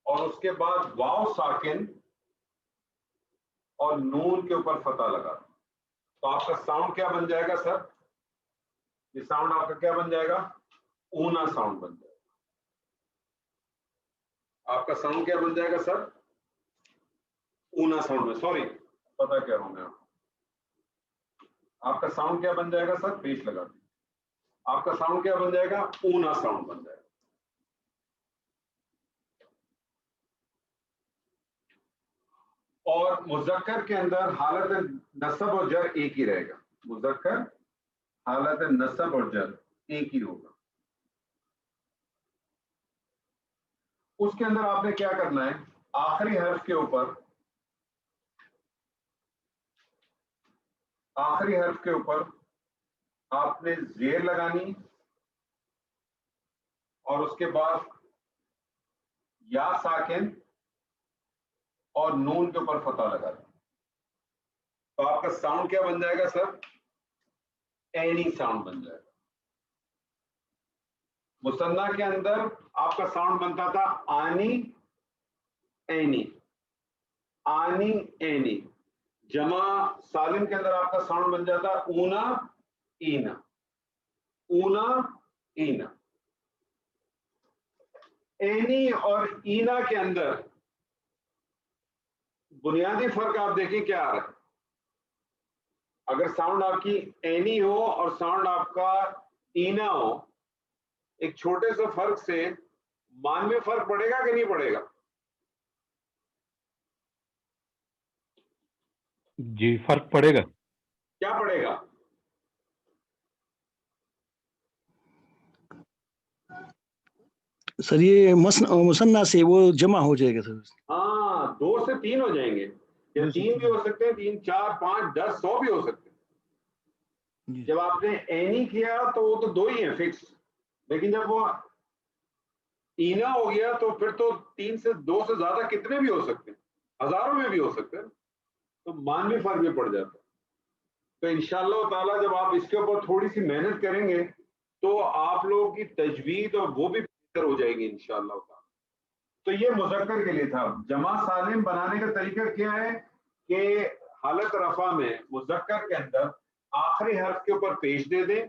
اور اس کے بعد واو ساکن اور نون کے اوپر فتح لگا دیں. تو آپ کا ساؤنڈ کیا بن جائے گا سر؟ یہ ساؤنڈ آپ کا کیا بن جائے گا؟ اونا ساؤنڈ بن جائے گا. آپ کا ساؤنڈ کیا بن جائے گا سر؟ اونا ساؤنڈ میں، سوری پتا کیا ہوں میں آپ کا ساؤنڈ کیا بن جائے گا سر؟ پیش لگا دیں. آپ کا ساؤنڈ کیا بن جائے گا؟ اونا ساؤنڈ بن جائے گا. اور مذکر کے اندر حالت نصب اور جر ایک ہی رہے گا. مذکر حالت نصب اور جر ایک ہی ہوگا. اس کے اندر آپ نے کیا کرنا ہے؟ آخری حرف کے اوپر، آخری حرف کے اوپر آپ نے زیر لگانی اور اس کے بعد یا ساکن اور نون کے اوپر فتح لگا دیں. تو آپ کا ساؤنڈ کیا بن جائے گا سر؟ اینی ساؤنڈ بن جائے گا. مثنیٰ کے اندر آپ کا ساؤنڈ بنتا تھا آنی اینی، آنی اینی. جمع سالم کے اندر آپ کا ساؤنڈ بن جاتا اونا اینا، اونا اینا. اینی اور اینا کے اندر بنیادی فرق آپ دیکھیں کیا آ رہا ہے. اگر ساؤنڈ آپ کی اینی ہو اور ساؤنڈ آپ کا اینا ہو، ایک چھوٹے سے فرق سے مان میں فرق پڑے گا کہ نہیں پڑے گا؟ جی فرق پڑے گا. کیا پڑے گا؟ سر یہ مثنیٰ سے وہ جمع ہو جائے گا سر. ہاں 2 سے 3 ہو جائیں گے، یا 3 بھی ہو سکتے ہیں، 3 4 5 10 100 بھی ہو سکتے ہیں. جب آپ نے اینی کیا تو وہ تو 2 ہی ہیں فکس، لیکن جب وہ اینا ہو گیا تو پھر تو 3 سے 2 سے زیادہ کتنے بھی ہو سکتے ہیں، ہزاروں میں بھی ہو سکتے ہیں. تو مان بھی فرق بھی پڑ جاتا ہے. تو انشاءاللہ تعالیٰ جب آپ اس کے اوپر تھوڑی سی محنت کریں گے تو آپ لوگوں کی تجوید اور وہ بھی بہتر ہو جائے گی انشاءاللہ تعالیٰ. تو یہ مذکر کے لیے تھا. جمع سالم بنانے کا طریقہ کیا ہے کہ حالت رفع میں مذکر کے اندر آخری حرف کے اوپر پیش دے دیں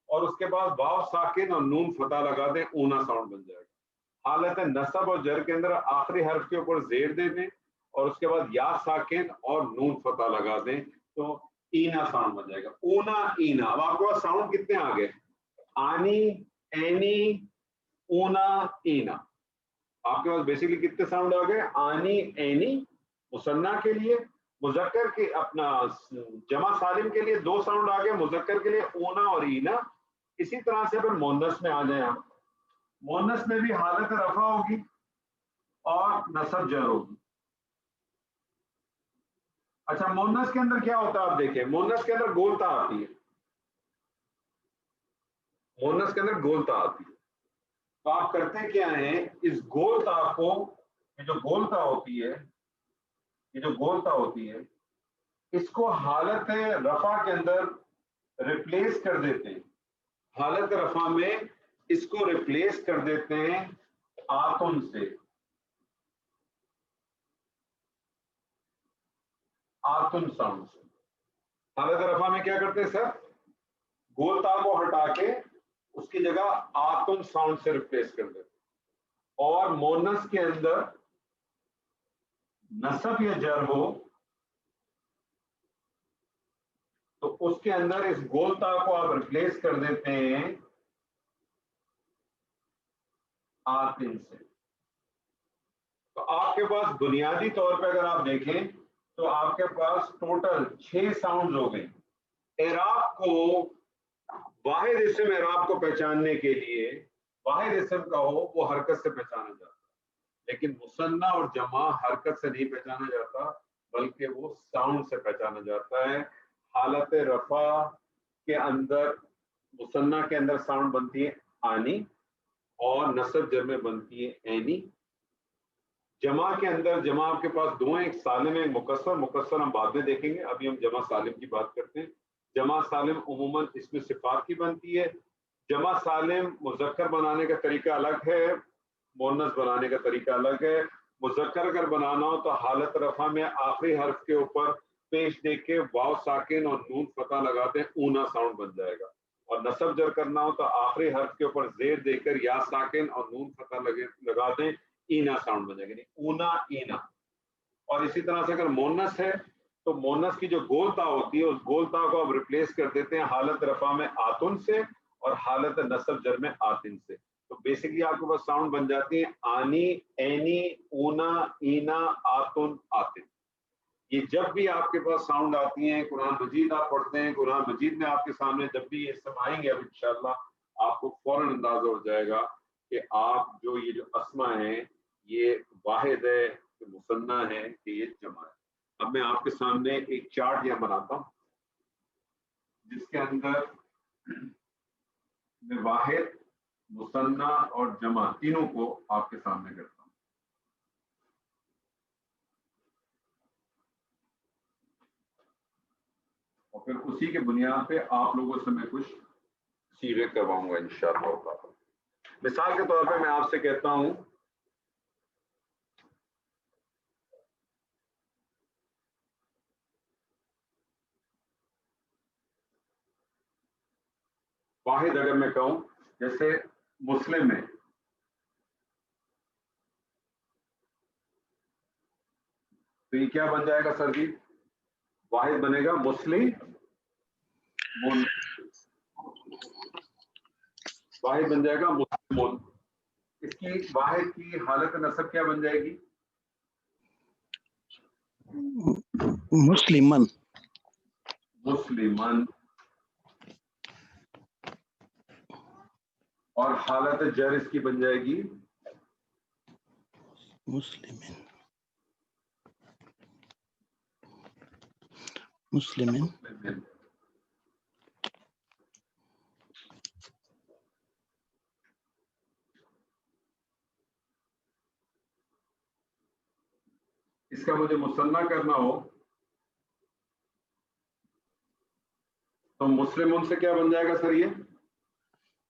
اور اس کے بعد واو ساکن اور نون فتح لگا دیں، اونا ساؤنڈ بن جائے گا. حالت نصب اور جر کے اندر آخری حرف کے اوپر زیر دے دیں اور اس کے بعد یا ساکن اور نون فتح لگا دیں تو اینا ساؤنڈ بن جائے گا. اونا اینا. اب آپ کے پاس ساؤنڈ کتنے آ گئے؟ آنی، اینی، اونا، اینا. آپ کے پاس بیسیکلی کتنے ساؤنڈ آ گئے؟ آنی اینی مثنیٰ کے لیے، مذکر کے اپنا جمع سالم کے لیے 2 ساؤنڈ آ گئے، مذکر کے لیے اونا اور اینا. اسی طرح سے پھر مونس میں آ جائیں آپ. مونس میں بھی حالت رفع ہوگی اور نصب جر ہوگی. اچھا مونس کے اندر کیا ہوتا ہے آپ دیکھیں، مونس کے اندر گولتا آتی ہے، مونس کے اندر گولتا آتی ہے. تو آپ کرتے کیا ہیں، اس گولتا کو، یہ جو گولتا ہوتی ہے، یہ جو گولتا ہوتی ہے اس کو حالت رفع کے اندر ریپلیس کر دیتے ہیں. حالت رفع میں اس کو ریپلیس کر دیتے ہیں آتن سے، آتن ساؤنڈ سے. حالت رفع میں کیا کرتے ہیں سر؟ گولتا کو ہٹا کے اس کی جگہ آتن ساؤنڈ سے ریپلیس کر دیتے. اور مونس کے اندر نصب یا جر ہو تو اس کے اندر اس گولتا کو آپ ریپلیس کر دیتے ہیں آتن سے. تو آپ کے پاس بنیادی طور پہ اگر آپ دیکھیں تو آپ کے پاس ٹوٹل 6 ساؤنڈز ہو گئے. اعراب کو واحد اسم اعراب کو پہچاننے کے لیے واحد اسم کا ہو وہ حرکت سے پہچانا جاتا ہے، لیکن مثنیٰ اور جمع حرکت سے نہیں پہچانا جاتا بلکہ وہ ساؤنڈ سے پہچانا جاتا ہے. حالت رفع کے اندر مثنیٰ کے اندر ساؤنڈ بنتی ہے آنی اور نصب جر میں بنتی ہے اینی. جمع کے اندر جمع آپ کے پاس دو ہیں، ایک سالم ہے ایک مکسر. مکسر ہم بعد میں دیکھیں گے، ابھی ہم جمع سالم کی بات کرتے ہیں. جمع سالم عموماً اس میں صفات کی بنتی ہے. جمع سالم مذکر بنانے کا طریقہ الگ ہے، مؤنث بنانے کا طریقہ الگ ہے. مذکر اگر بنانا ہو تو حالت رفع میں آخری حرف کے اوپر پیش دے کے واو ساکن اور نون فتح لگاتے ہیں، اونا ساؤنڈ بن جائے گا. اور نصب جر کرنا ہو تو آخری حرف کے اوپر زیر دے کر یا ساکن اور نون فتح لگا دیں، اینا ساؤنڈ بن جائے گا، اونا اینا. اور اسی طرح سے اگر مونس ہے تو مونس کی جو گولتا ہوتی ہے اس گولتا کو آپ ریپلیس کر دیتے ہیں حالت رفع میں آتن سے اور حالت نصب جر میں آتن سے. تو بیسکلی آپ کے پاس ساؤنڈ بن جاتی ہیں آنی، اینی، اونا، اینا، آتن، آتن. یہ جب بھی آپ کے پاس ساؤنڈ آتی ہیں، قرآن مجید آپ پڑھتے ہیں، قرآن مجید میں آپ کے سامنے جب بھی یہ اسم آئیں گے اب انشاءاللہ آپ کو فوراً اندازہ ہو جائے گا کہ آپ جو یہ جو اسما ہیں یہ واحد ہے کہ مثنیٰ ہے کہ یہ جمع ہے. اب میں آپ کے سامنے ایک چارٹ یہاں بناتا ہوں جس کے اندر میں واحد، مثنیٰ اور جمع تینوں کو آپ کے سامنے کرتا ہوں. اور پھر اسی کے بنیاد پہ آپ لوگوں سے میں کچھ صیغے کرواؤں گا انشاءاللہ. مثال کے طور پہ میں آپ سے کہتا ہوں واحد اگر میں کہوں جیسے مسلم ہے تو یہ کیا بن جائے گا سر جی؟ واحد بنے گا مسلم، واحد بن جائے گا مسلمون. اس کی واحد کی حالت نصب کیا بن جائے گی؟ مسلمان. مسلمان. اور حالت جر اس کی بن جائے گی مسلمین. مسلمین. اس کا مجھے مثنیٰ کرنا ہو تو مسلمون سے کیا بن جائے گا سر؟ یہ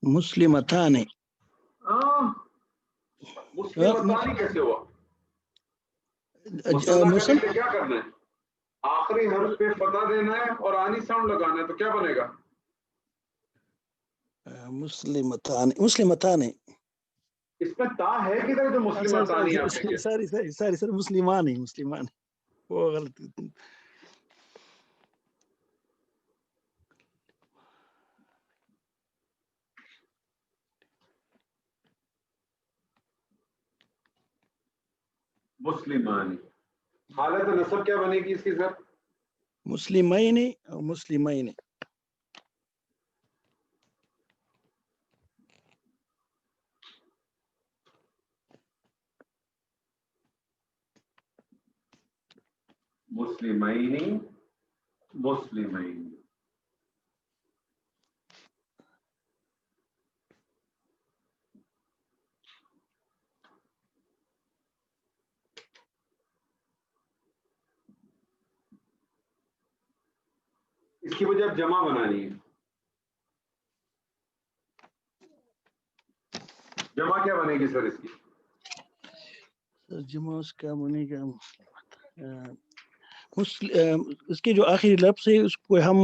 مسلمتان. مسلمتان کیسے ہوا؟ مثنیٰ کرنے کے لیے کیا کرنا ہے؟ آخری حرف پہ فتح دینا ہے اور آنی ساؤنڈ لگانا ہے، تو کیا بنے گا؟ مسلمتان. مسلمتان. اس میں تا ہے کدھر جو مسلمتان ہی آپ نے کیا؟ ساری سر مسلمان ہی مسلمان وہ غلط. مسلمان. حالت نصب کیا بنے گی اس کی سر؟ مسلمین اور مسلمین. مسلمین، مسلمین. اس کی وجہ اب جمع بنانی ہے. جمع کیا بنے گی سر اس کی؟ جمع اس کا بنے گا اس کی جو آخری لفظ ہے اس کو ہم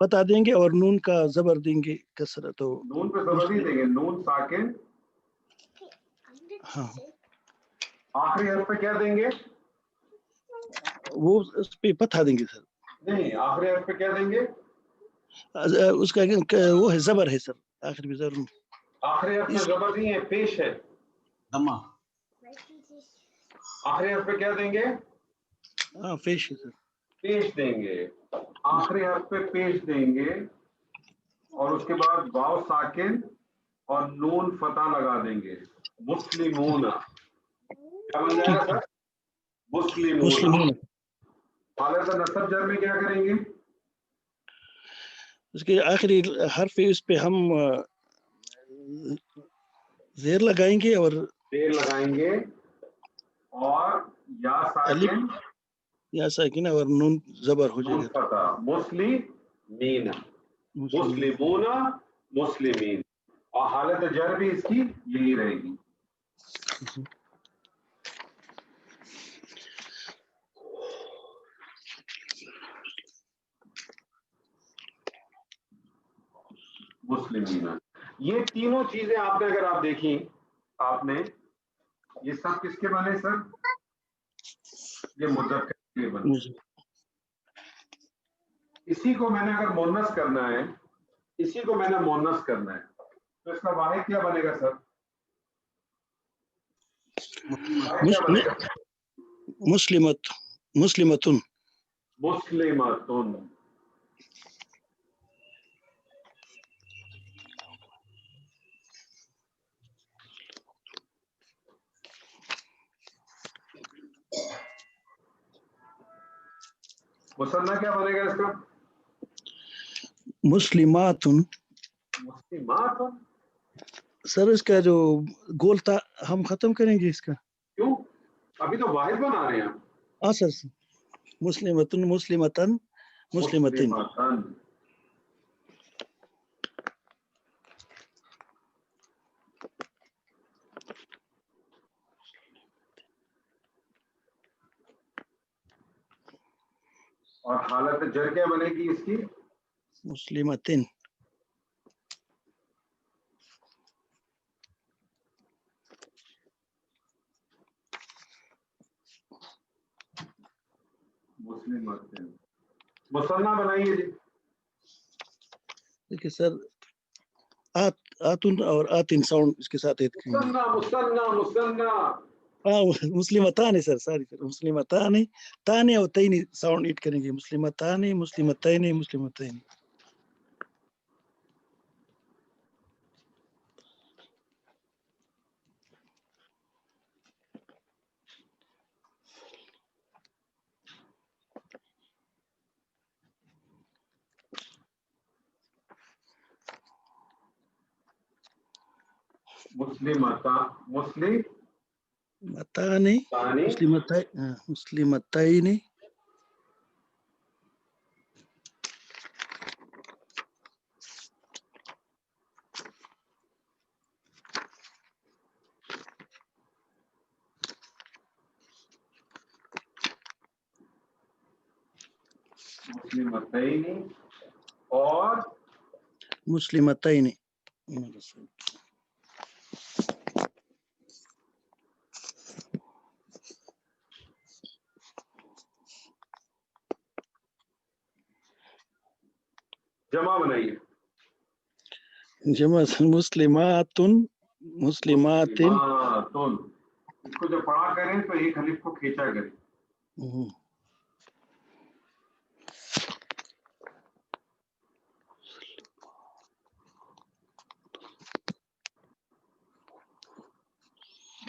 بتا دیں گے اور نون کا زبر دیں گے کسرت. تو نون پہ زبر نہیں دیں گے، نون ساکن. ہاں آخری حرف پہ کیا دیں گے؟ وہ اس پہ فتح دیں گے سر. نہیں آخری حرف پہ کیا دیں گے؟ اس کا وہ ہے زبر ہے سر، آخر میں زبر. آخری حرف میں زبر نہیں ہے، پیش ہے. دما. آخری حرف پہ کیا دیں گے؟ ہاں پیش ہے سر. پیش دیں گے. آخری حرف پہ پیش دیں گے اور اس کے بعد واو ساکن اور نون فتح لگا دیں گے. مسلمون. کیا بن جائے گا سر؟ مسلمون. مسلمون. حالت نصب جر میں کیا کریں گے؟ اس کے آخری حرف ہے، اس پہ ہم زیر لگائیں گے اور زیر لگائیں گے اور یا ساکن یا ساکنہ اور نون زبر ہو جائے نون گا. فتح. مسلمین. مسلمون مسلمین. اور حالت جر بھی اس کی یہی رہے گی. مسلمین. یہ تینوں چیزیں آپ نے اگر آپ دیکھیں، آپ نے یہ سب کس کے بنے سر؟ یہ مذکر کے بنے. اسی کو میں نے اگر مونس کرنا ہے، اسی کو میں نے مونس کرنا ہے تو اس کا واحد کیا بنے گا سر؟ واحد کیا بنے گا؟ مسلمت. مسلمتن. مسلمتن. مثنیٰ کیا بنے گا اس کا؟ مسلماتن. مسلمات. سر اس کا جو گول تھا ہم ختم کریں گے اس کا. کیوں؟ ابھی تو واحد بنا رہے ہیں ہم. ہاں سر. مسلمتن مسلمتن مسلمتن. مسلمتن. اور حالت جر کیا بنے گی اس کی؟ مسلمتن. مسلمتن. مثنیٰ بنائیے جی. دیکھیے سر، آتن اور آتن ساؤنڈ اس کے ساتھ ایڈ کریں گے. مثنیٰ مثنیٰ مثنیٰ. ہاں مسلمتان ہے سر، سوری سر. مسلمتان تانے اور تین ساؤنڈ ایڈ کریں گے. مسلمتان مسلمتین مسلمتین. مسلمتان. مسلم متانی تانی. مسلمتین. مسلمتین اور مسلمتین. جمع بنائیے. جمع مسلماتن مسلماتن. مسلماتن. اس کو جب پڑھا کریں تو ایک الف کو کھینچا کریں.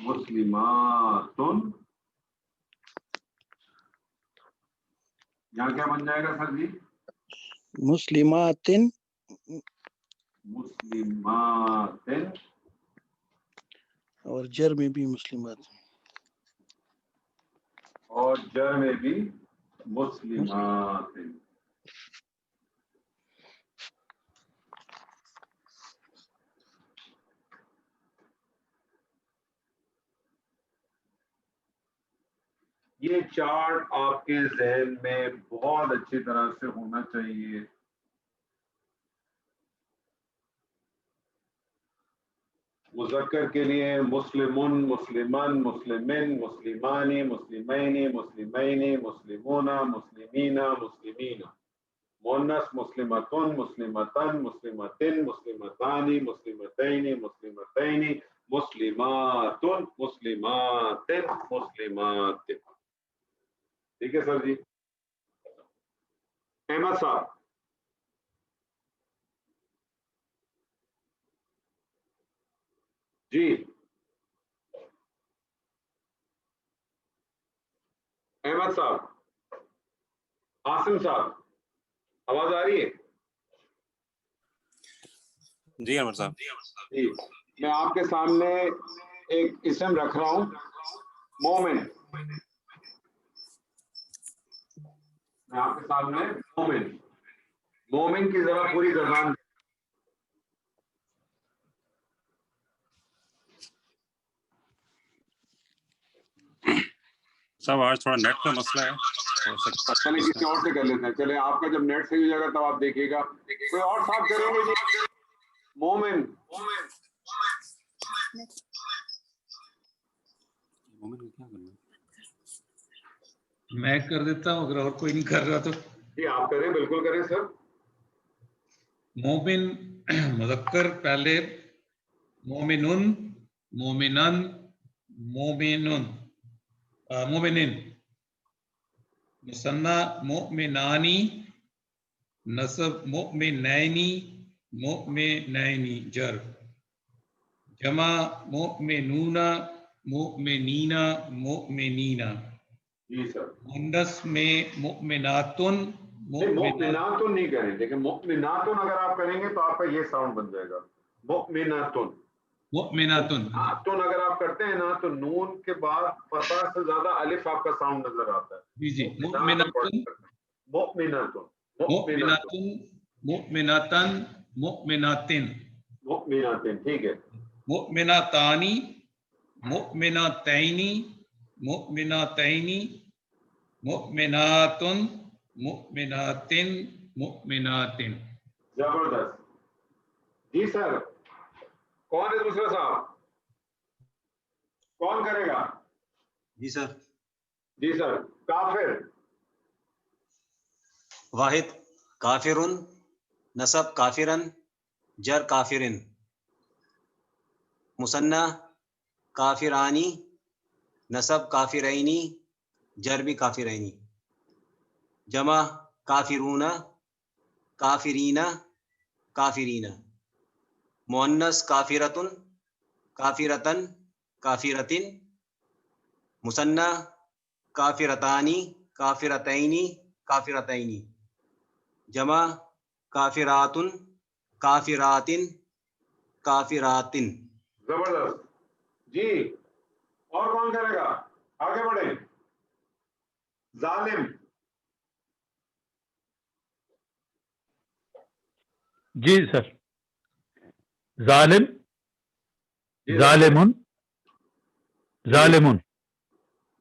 مسلماتن. یہاں کیا بن جائے گا سر جی؟ مسلماتن. مسلماتن. اور جر میں بھی مسلمات. اور جر میں بھی مسلماتن. یہ چارٹ آپ کے ذہن میں بہت اچھی طرح سے ہونا چاہیے. مذکر کے لیے مسلمن، مسلمان، مسلمن، مسلمانی، مسلمینی، مسلمینی، مسلمون، مسلمینا، مسلمینا. مؤنث مسلمتن، مسلمتن، مسلمتن، مسلمتانی، مسلمتینی، مسلمتینی، مسلماتن، مسلماتن، مسلمات. ٹھیک ہے سر جی. احمد صاحب. جی احمد صاحب. عاصم صاحب آواز آ رہی ہے؟ جی انور صاحب. جی میں آپ کے سامنے ایک اسم رکھ رہا ہوں مومن. میں آپ کے سامنے مومن، مومن کی ذرا پوری گردان. صاحب آج تھوڑا نیٹ کا مسئلہ ہے. چلے کسی اور سے کر لیتے ہیں. چلے آپ کا جب نیٹ صحیح ہو جائے گا تب آپ دیکھیے گا. کوئی اور صاحب کریں گے جی؟ مومن. میں کر دیتا ہوں اگر اور کوئی نہیں کر رہا تو. جی آپ کریں، بالکل کریں سر. مومن مذکر پہلے مومنن، مومنن، مومنن، مومنن. مثنی مؤمنانی، نصب مؤمنینی، مؤمنینی جر. جمع مؤمنون، مؤمنین، مؤمنین. جی سر. مؤنث میں مؤمناتن، مؤمنات نہیں کریں، لیکن مؤمنات اگر آپ کریں گے تو آپ کا یہ ساؤنڈ بن جائے گا مؤمنات. مؤمناتن. مؤمناتن اگر آپ کرتے ہیں نا تو نون کے بعد فتح سے زیادہ الف آپ کا ساؤنڈ نظر آتا ہے. جی جی. مؤمناتن، مؤمنات، مؤمناتن، مؤمناتن، مؤمناتن. مؤمناتن. ٹھیک ہے. مؤمناتانی، مؤمناتینی، مؤمناتینی، مؤمناتن، مؤمناتن، مؤمناتن. زبردست. جی سر کون ہے دوسرا صاحب؟ کون کرے گا؟ جی سر. جی سر. کافر. واحد کافرن، نصب کافرن، جر کافرن. مثنی کافرانی، نصب کافرینی، جر بھی کافرینی. جمع کافرون، کافرین، کافرین. مؤنث کافرتن، کافرتن، کافرتن. مثنی کافرتانی، کافرتینی، کافرتینی. جمع کافراتن، کافراتن، کافراتن. زبردست. جی اور کون کرے گا؟ آگے بڑھیں. ظالم. جی سر. ظالم، جی ظالمن، ظالمن،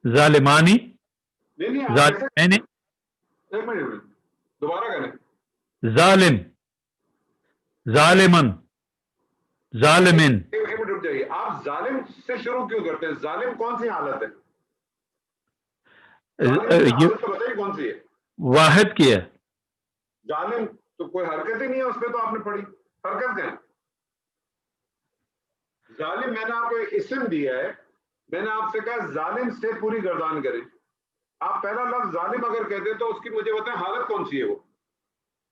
ظالمانی، نہیں نہیں آپ ایسے ظالمین، ایک منٹ دوبارہ کریں. ظالم، ظالمن، ظالمن. ایک منٹ رک جائیے. آپ ظالم سے شروع کیوں کرتے ہیں؟ ظالم کون سی حالت ہے؟ ظالم کی یہ حالت تو بتائیے کون سی ہے؟ واحد کی ہے. ظالم تو کوئی حرکت ہی نہیں ہے اس پہ، تو آپ نے پڑھی حرکت کیا ہے؟ ظالم میں نے آپ کو ایک اسم دیا ہے، میں نے آپ سے کہا ظالم سے پوری گردان کریں. آپ پہلا لفظ ظالم اگر کہتے تو اس کی مجھے بتائیں حالت کون سی ہے، وہ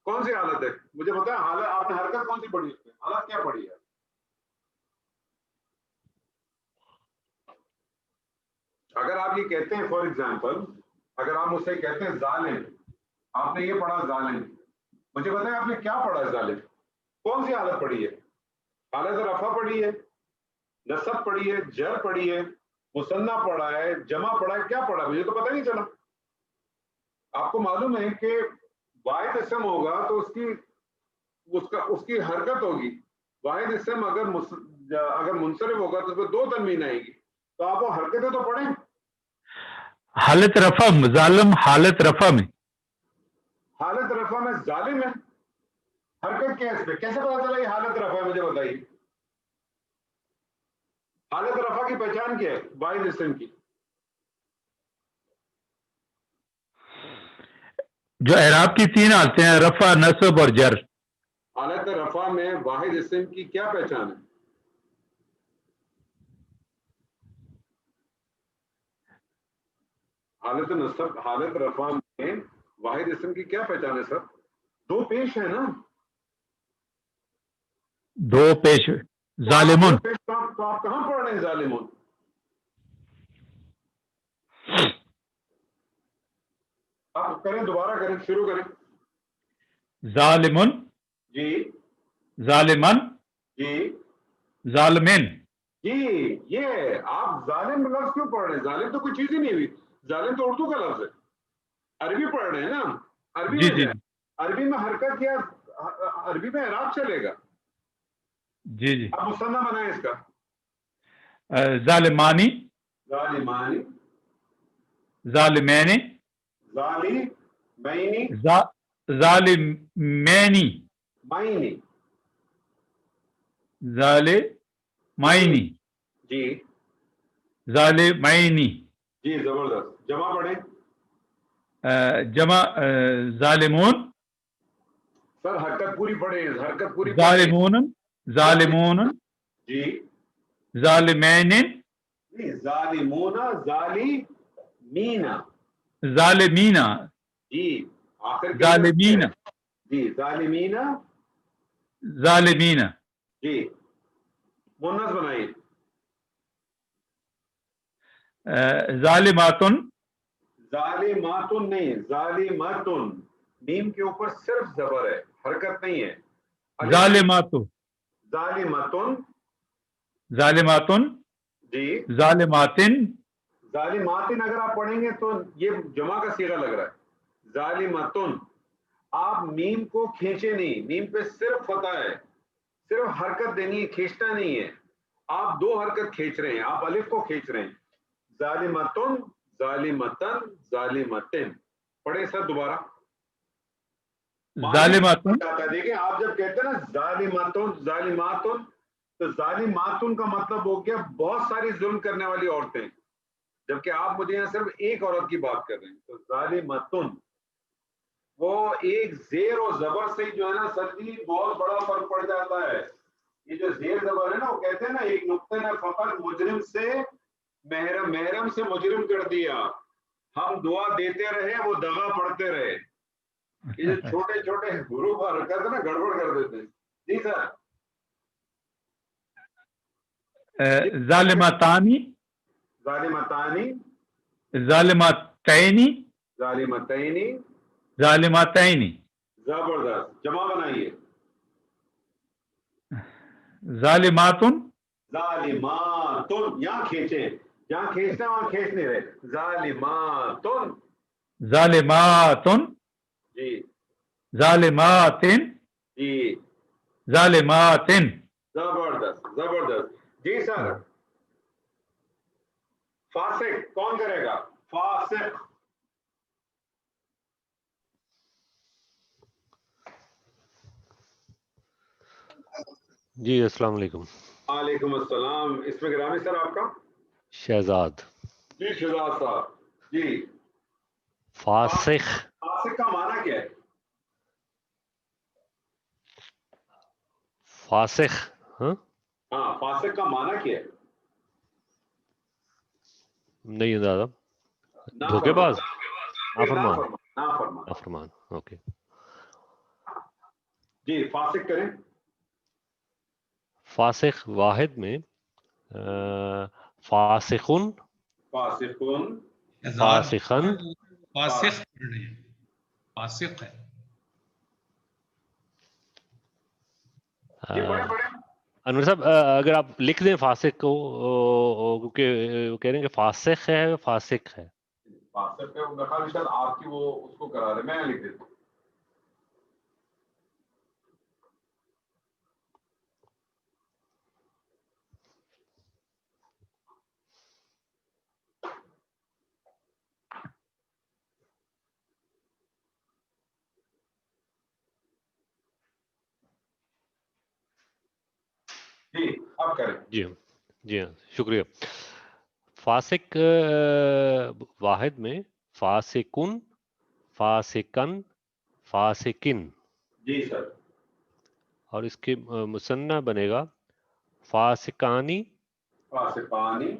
کون سی حالت ہے مجھے بتائیں. حالت آپ نے حرکت کون سی پڑھی اس میں؟ حالت کیا پڑھی ہے؟ اگر آپ یہ کہتے ہیں فار ایگزامپل، اگر آپ مجھ سے کہتے ہیں ظالم، آپ نے یہ پڑھا ظالم، مجھے بتائیں آپ نے کیا پڑھا ہے؟ ظالم کون سی حالت پڑھی ہے؟ حالت رفع پڑھی ہے، نصب پڑھی ہے، جر پڑھی ہے، مثنیٰ پڑھا ہے، جمع پڑھا ہے، کیا پڑھا ہے؟ مجھے تو پتہ نہیں چلا. آپ کو معلوم ہے کہ واحد اسم ہوگا تو اس کی حرکت ہوگی. واحد اسم اگر منصرف ہوگا تو اس میں دو تنوین آئے گی، تو آپ وہ حرکتیں تو پڑھیں. حالت رفع، ظالم حالت رفع میں. حالت رفع میں ظالم ہے، حرکت کیا ہے اس پہ؟ کیسے پتا چلا یہ حالت رفع ہے؟ مجھے بتائیے. حالت رفع کی پہچان کیا ہے واحد اسم کی؟ جو اعراب کی 3 حالتیں ہیں، رفع، نصب اور جر. حالت رفع میں واحد اسم کی کیا پہچان ہے؟ حالت نصب، حالت رفع میں واحد اسم کی کیا پہچان ہے سر؟ 2 پیش ہے نا؟ 2 پیش. ظالمون. تو آپ کہاں پڑھ رہے ہیں ظالمون؟ آپ کریں، دوبارہ کریں، شروع کریں. ظالمون، جی ظالمن، جی ظالمین. جی. یہ آپ ظالم لفظ کیوں پڑھ رہے ہیں؟ ظالم تو کوئی چیز ہی نہیں ہوئی. ظالم تو اردو کا لفظ ہے. عربی پڑھ رہے ہیں نا؟ عربی جی میں جی جائیں. عربی میں حرکت کیا، عربی میں اعراب چلے گا. جی جی. آپ مثنیٰ بنائیں اس کا. ظالمانی، ظالمانی، ظالمین، ظالمینی، ظالمینی، مینی. ظالمینی، جی ظالمینی. جی زبردست. جمع پڑھیں. جمع ظالمون، سر حرکت پوری پڑھیں، حرکت پوری پڑھیں. ظالمون، ظالمون، جی ظالمین، نہیں، ظالمون، ظالمینا. ظالمینا، جی آخر کے ظالمین، جی ظالمینا. ظالمین. جی مونس بنائیے. ظالماتن، ظالماتن نہیں، ظالماتن. میم کے اوپر صرف زبر ہے، حرکت نہیں ہے. ظالماتو، ظالماتن. ظالماتن، جی ظالماتن. ظالماتن اگر آپ پڑھیں گے تو یہ جمع کا صیغہ لگ رہا ہے. ظالماتن. آپ میم کو کھینچے نہیں، میم پہ صرف فتح ہے، صرف حرکت دینی ہے، کھینچنا نہیں ہے. آپ 2 حرکت کھینچ رہے ہیں، آپ الف کو کھینچ رہے ہیں. ظالماتن، ظالمتن، ظالمتن. پڑھیں سر دوبارہ. ظالماتن. دیکھیں آپ جب کہتے ہیں نا ظالماتن، ظالماتن، تو ظالماتن کا مطلب ہو گیا بہت ساری ظلم کرنے والی عورتیں، جبکہ آپ مجھے یہاں صرف ایک عورت کی بات کر رہے ہیں. تو ظالماتن وہ ایک زیر و زبر سے جو ہے نا سر جی بہت بڑا فرق پڑ جاتا ہے. یہ جو زیر زبر ہے نا، وہ کہتے ہیں نا ایک نقطے نے فقط مجرم سے محرم سے مجرم کر دیا. ہم دعا دیتے رہے، وہ دغا پڑھتے رہے. یہ جو چھوٹے چھوٹے حروف حرکت ہے نا، گڑبڑ کر دیتے ہیں. جی سر. ظالماتانی، ظالمتانی، ظالماتینی، ظالمتینی. ظالماتینی. زبردست. جمع بنائیے. ظالماتن، ظالماتن. یہاں کھینچیں، جہاں کھینچنا وہاں کھینچ نہیں رہے. ظالماتن. ظالماتن، جی ظالماتن، جی ظالماتن. زبردست زبردست. جی سر. فاسق کون کرے گا؟ فاسق. جی السلام علیکم. وعلیکم السلام. اس میں گرامی سر آپ کا؟ شہزاد. جی شہزاد صاحب. جی فاسق. فاسق کا معنی کیا ہے؟ فاسق. ہاں فاسق کا معنی کیا ہے؟ نہیں اندازہ. دھوکے باز، نافرمان. نافرمان. نافرمان. اوکے. جی فاسق کریں. فاسق واحد میں فاسقن، فاسقون، فاسقن. فاسق پڑھ رہے ہیں، فاسق ہے. یہ پڑھیں پڑھیں. انور صاحب اگر آپ لکھ دیں فاسق کو، کیونکہ وہ کہہ رہے ہیں کہ فاسق ہے، فاسق ہے. فاسق ہے وہ خالی شاید آپ کی وہ اس کو کرا رہے. میں لکھ دیتا ہوں. جی اب کریں. جی جی ہاں شکریہ. فاسق واحد میں فاسقن، فاسقن، فاسقن، جی سر. اور اس کے مثنیٰ بنے گا فاسقانی، فاسقانی،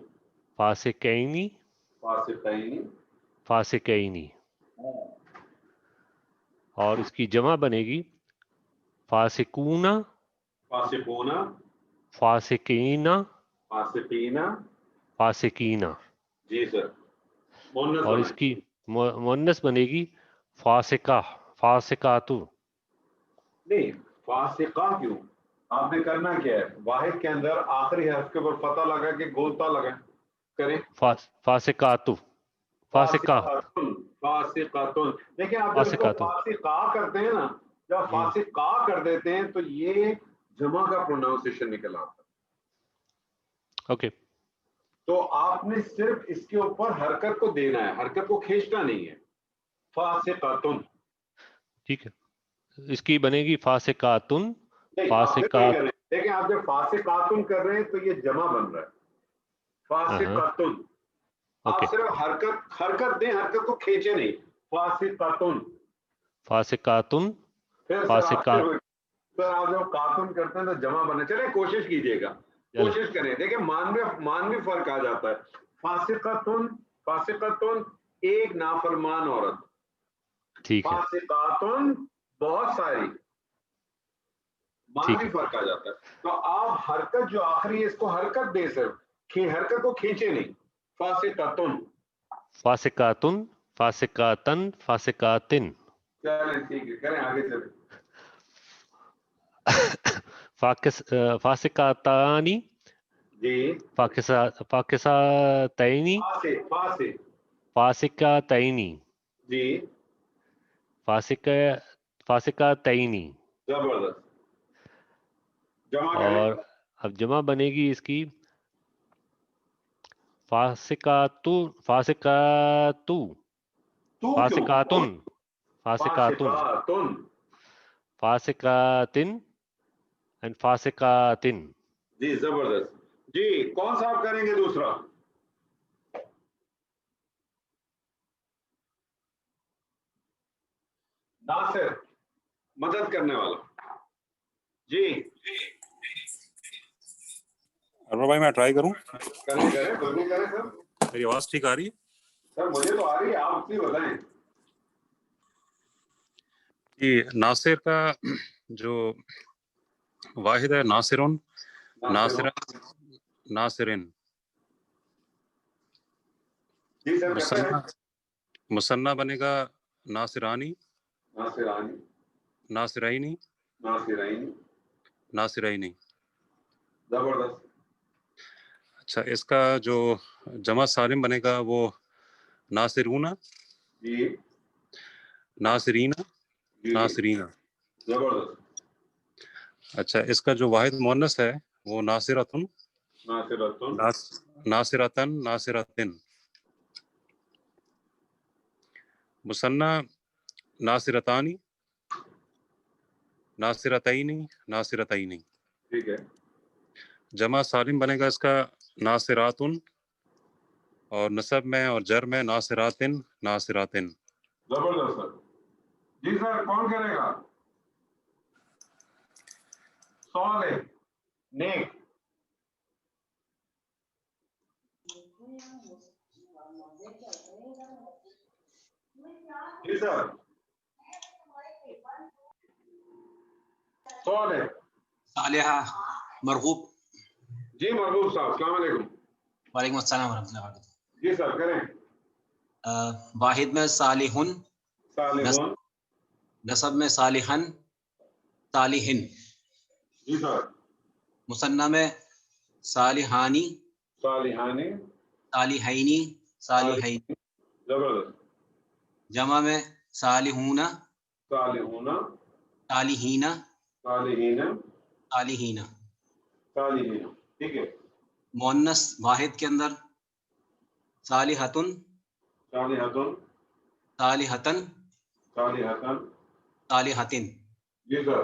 فاسقینی، فاسقینی. فاسقینی. اور اس کی جمع بنے گی فاسقون، فاسقون، فاسقین، فاسقین. فاسقین. جی سر. مونس اور اس کی مؤنث بنے گی فاسقہ، فاسقاتو. نہیں، فاسقہ کیوں؟ آپ نے کرنا کیا ہے، واحد کے اندر آخری حرف کے اوپر فتح لگا کے گولتا لگا کریں. فاسقاتو، فاسقہ، فاسقاتن، فاسقاتن. دیکھیں آپ جب اس کو فاسقاتو. فاسقہ کرتے ہیں نا، جب فاسقہ کر دیتے ہیں تو یہ جمع کا پروناؤنسیشن نکل آتا ہے. اوکے. تو آپ نے صرف اس کے اوپر حرکت کو دینا ہے، حرکت کو کھینچنا نہیں ہے. فاسقاتن. ٹھیک ہے، اس کی بنے گی فاسقاتن، نہیں، آپ نہیں فاسقات. کر رہے ہیں. دیکھیں آپ جب فاسقاتن کر رہے ہیں تو یہ جمع بن رہا ہے فاسقاتن. اوکے. آپ صرف حرکت دیں، حرکت کو کھینچے نہیں. فاسقاتن. فاسقاتن، پھر فاسقات. سر آپ جب کاتن کرتے ہیں تو جمع بنے. چلے کوشش کیجئے گا، کوشش کریں. دیکھیں مانوی فرق آ جاتا ہے. فاسقاتن، فاسقاتن ایک نافرمان عورت. ٹھیک ہے، فاسقاتن بہت ساری. ٹھیک مانوی ہے، فرق آ جاتا ہے. تو آپ حرکت جو آخری ہے اس کو حرکت دے سر، حرکت کو کھینچے نہیں. فاسقاتن. فاسقاتن، فاسقاتن، فاسقاتن. چلیں ٹھیک ہے، کریں آگے چلیں. فاسقاتانی، جی. فاکساتینی، فاسق. فاسقاتینی، جی. فاسقاتینی. زبردست. جمع کریں. اور اب جمع بنے گی اس کی فاسقاتو، فاسقاتو، تو کیوں؟ فاسقاتن، فاسقاتن، فاسقاتن. فاسقاتن اینڈ فاسقاتن. جی زبردست. جی کون سا آپ کریں گے دوسرا؟ ناصر مدد کرنے والا. جی انور بھائی میں ٹرائی کروں. کریں بالکل کریں سر. میری آواز ٹھیک آ رہی ہے؟ سر مجھے تو آ رہی ہے، آپ بھی بتائیں. جی ناصر کا جو واحد ہے ناصرن، ناصرن، ناصرن. جی سر کرتے ہیں. مثنیٰ بنے گا ناصرانی، ناصرانی، ناصرینی، ناصرین. ناصرینی. زبردست. اچھا اس کا جو جمع سالم بنے گا وہ ناصرون، جی. ناصرین، جی ناصرین. زبردست. اچھا اس کا جو واحد مؤنث ہے وہ ناصرتن، ناصرتن. ناصرتن، ناصرتن. مثنیٰ ناصرتانی، ناصرتینی، ناصرتینی. ٹھیک ہے. جمع سالم بنے گا اس کا ناصراتن، اور نسب میں اور جر میں ناصراتن، ناصراتن. زبردست سر. جی سر کون کرے گا؟ صالح، نیک. جی سر. صالح. صالحہ، مرغوب. جی مرغوب صاحب السلام علیکم. وعلیکم السلام ورحمۃ اللہ وبرکاتہ. جی سر کریں. واحد میں صالحن، صالحون. نسب میں صالحن، صالحن. جی سر. مثنیٰ میں صالحانی، صالحانی، صالحینی، صالحین. زبردست. جمع میں صالحون، صالحون، صالحین، صالحین، صالحین. صالحین. ٹھیک ہے. مؤنث واحد کے اندر صالحتن، صالحتن، صالحتن، صالحتن. صالحتن. جی سر.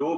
2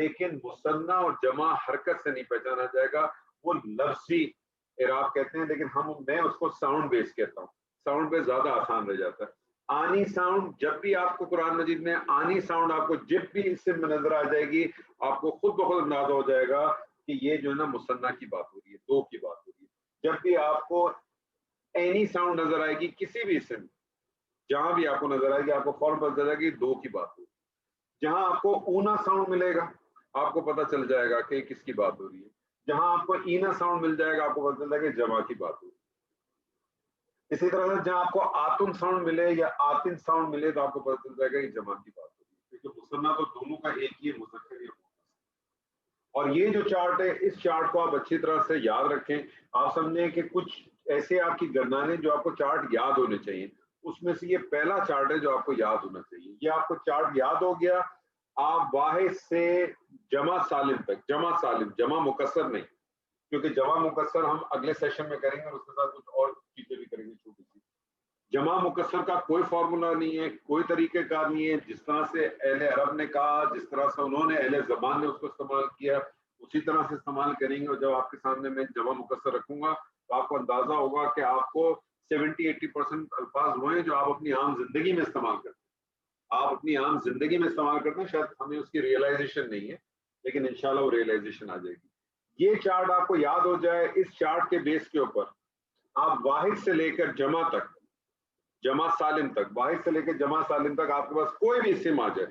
لیکن مثنیٰ اور جمع حرکت سے نہیں پہچانا جائے گا، وہ لفظی اعراب کہتے ہیں، لیکن میں اس کو ساؤنڈ بیس کہتا ہوں. ساؤنڈ بیس زیادہ آسان رہ جاتا ہے. آنی ساؤنڈ جب بھی آپ کو قرآن مجید میں آنی ساؤنڈ آپ کو جب بھی اس سے نظر آ جائے گی، آپ کو خود بخود اندازہ ہو جائے گا کہ یہ جو ہے نا مثنیٰ کی بات ہو رہی ہے، دو کی بات ہو رہی ہے. جب بھی آپ کو اینی ساؤنڈ نظر آئے گی کسی بھی اسم، جہاں بھی آپ کو نظر آئے گی، آپ کو فوراً پتہ چلے گا کہ دو کی بات ہو رہی ہے. جہاں آپ کو اونا ساؤنڈ ملے گا آپ کو پتہ چل جائے گا کہ کس کی بات ہو رہی ہے. جہاں آپ کو اینا ساؤنڈ مل جائے گا آپ کو پتہ چل جائے گا کہ جمع کی بات ہو رہی ہے. اسی طرح سے جہاں آپ کو آتن ساؤنڈ ملے یا آتن ساؤنڈ ملے تو آپ کو پتہ چل جائے گا کہ جمع کی بات ہو رہی ہے، کیونکہ مثنیٰ تو دونوں کا ایک ہی ہے، مذکر یا مؤنث. اور یہ جو چارٹ ہے، اس چارٹ کو آپ اچھی طرح سے یاد رکھیں. آپ سمجھیں کہ کچھ ایسے آپ کی گردانیں جو آپ کو چارٹ یاد ہونے چاہیے، اس میں سے یہ پہلا چارٹ ہے جو آپ کو یاد ہونا چاہیے. یہ آپ کو چارٹ یاد ہو گیا، آپ واحد سے جمع سالم تک، جمع سالم، جمع مکسر نہیں، کیونکہ جمع مکسر ہم اگلے سیشن میں کریں گے اور اس کے ساتھ کچھ اور چیزیں بھی کریں گے چھوٹی سی. جمع مکسر کا کوئی فارمولا نہیں ہے، کوئی طریقہ کار نہیں ہے. جس طرح سے اہل عرب نے کہا، جس طرح سے انہوں نے اہل زبان نے اس کو استعمال کیا، اسی طرح سے استعمال کریں گے. اور جب آپ کے سامنے میں جمع مکسر رکھوں گا تو آپ کو اندازہ ہوگا کہ آپ کو 70-80% الفاظ وہ ہیں جو آپ اپنی عام زندگی میں استعمال کرتے ہیں، آپ اپنی عام زندگی میں استعمال کرتے ہیں. شاید ہمیں اس کی ریئلائزیشن نہیں ہے، لیکن انشاءاللہ وہ ریئلائزیشن آ جائے گی. یہ چارٹ آپ کو یاد ہو جائے، اس چارٹ کے بیس کے اوپر آپ واحد سے لے کر جمع تک، جمع سالم تک، واحد سے لے کر جمع سالم تک آپ کے پاس کوئی بھی اسم آ جائے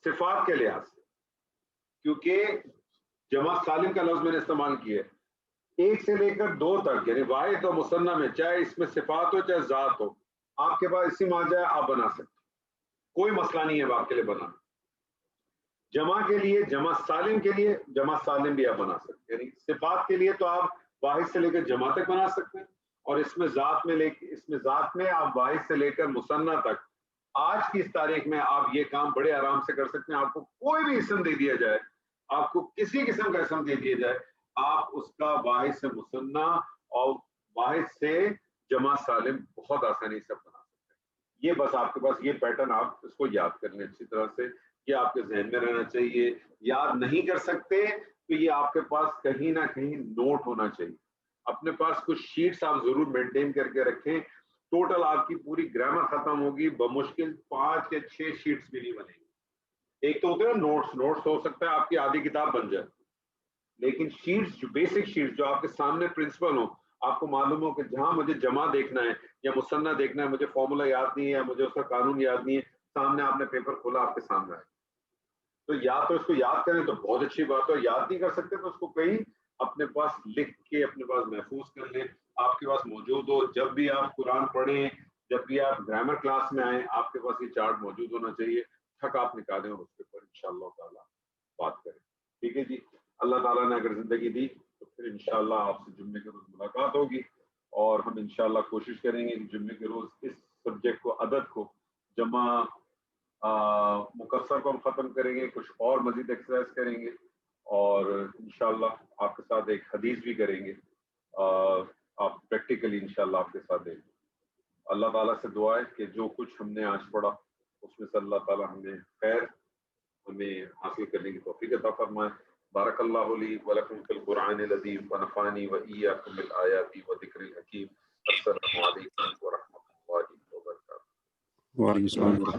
صفات کے لحاظ سے، کیونکہ جمع سالم کا لفظ میں نے استعمال کیا ہے، ایک سے لے کر دو تک، یعنی واحد اور مثنیٰ میں، چاہے اس میں صفات ہو چاہے ذات ہو، آپ کے پاس اسم آ جائے آپ بنا سکتے، کوئی مسئلہ نہیں ہے آپ کے لیے بنانا. جمع کے لیے، جمع سالم کے لیے جمع سالم بھی آپ بنا سکتے ہیں، یعنی صفات کے لیے تو آپ واحد سے لے کر جمع تک بنا سکتے ہیں، اور اس میں ذات میں آپ واحد سے لے کر مثنیٰ تک آج کی اس تاریخ میں آپ یہ کام بڑے آرام سے کر سکتے ہیں. آپ کو کوئی بھی اسم دے دیا جائے، آپ کو کسی قسم کا اسم دے دیا جائے، آپ اس کا واحد سے مثنیٰ اور واحد سے جمع سالم بہت آسانی سے بنا سکتے ہیں. یہ بس آپ کے پاس یہ پیٹرن، آپ اس کو یاد کر لیں اچھی طرح سے، یہ آپ کے ذہن میں رہنا چاہیے. یاد نہیں کر سکتے تو یہ آپ کے پاس کہیں نہ کہیں نوٹ ہونا چاہیے. اپنے پاس کچھ شیٹس آپ ضرور مینٹین کر کے رکھیں. ٹوٹل آپ کی پوری گرامر ختم ہوگی، بمشکل 5 یا 6 شیٹس بھی نہیں بنے گی. ایک تو ہوتے ہیں نوٹس ہو سکتا ہے آپ کی آدھی کتاب بن جائے، لیکن شیٹس جو بیسک شیٹس جو آپ کے سامنے پرنسپل ہوں، آپ کو معلوم ہو کہ جہاں مجھے جمع دیکھنا ہے یا مثنیٰ دیکھنا ہے، مجھے فارمولا یاد نہیں ہے، مجھے اس کا قانون یاد نہیں ہے، سامنے آپ نے پیپر کھولا آپ کے سامنے ہے، تو یا تو اس کو یاد کریں تو بہت اچھی بات ہے. یاد نہیں کر سکتے تو اس کو کہیں اپنے پاس لکھ کے اپنے پاس محفوظ کر لیں، آپ کے پاس موجود ہو. جب بھی آپ قرآن پڑھیں، جب بھی آپ گرامر کلاس میں آئیں، آپ کے پاس یہ چارٹ موجود ہونا چاہیے. تھک آپ نکالیں اور اس کے اوپر انشاءاللہ تعالیٰ بات کریں. ٹھیک ہے جی. اللہ تعالیٰ نے اگر زندگی دی تو پھر انشاءاللہ آپ سے جمعے کے روز ملاقات ہوگی، اور ہم انشاءاللہ کوشش کریں گے کہ جمعے کے روز اس سبجیکٹ کو، عدد کو، جمع مکسر کو ہم ختم کریں گے، کچھ اور مزید ایکسرسائز کریں گے، اور انشاءاللہ آپ کے ساتھ ایک حدیث بھی کریں گے، آپ پریکٹیکلی انشاءاللہ آپ کے ساتھ دیں گے. اللہ تعالیٰ سے دعا ہے کہ جو کچھ ہم نے آج پڑھا اس میں سے اللہ تعالیٰ ہمیں خیر ہمیں حاصل کرنے کی توفیق عطا فرمائے. بارک اللہ لی ولکم فی القرآن العظیم ونفعنی وإیاکم بالآیات وذکر الحکیم. السلام علیکم ورحمۃ اللہ وبرکاتہ. وعلیکم السلام ورحمۃ اللہ.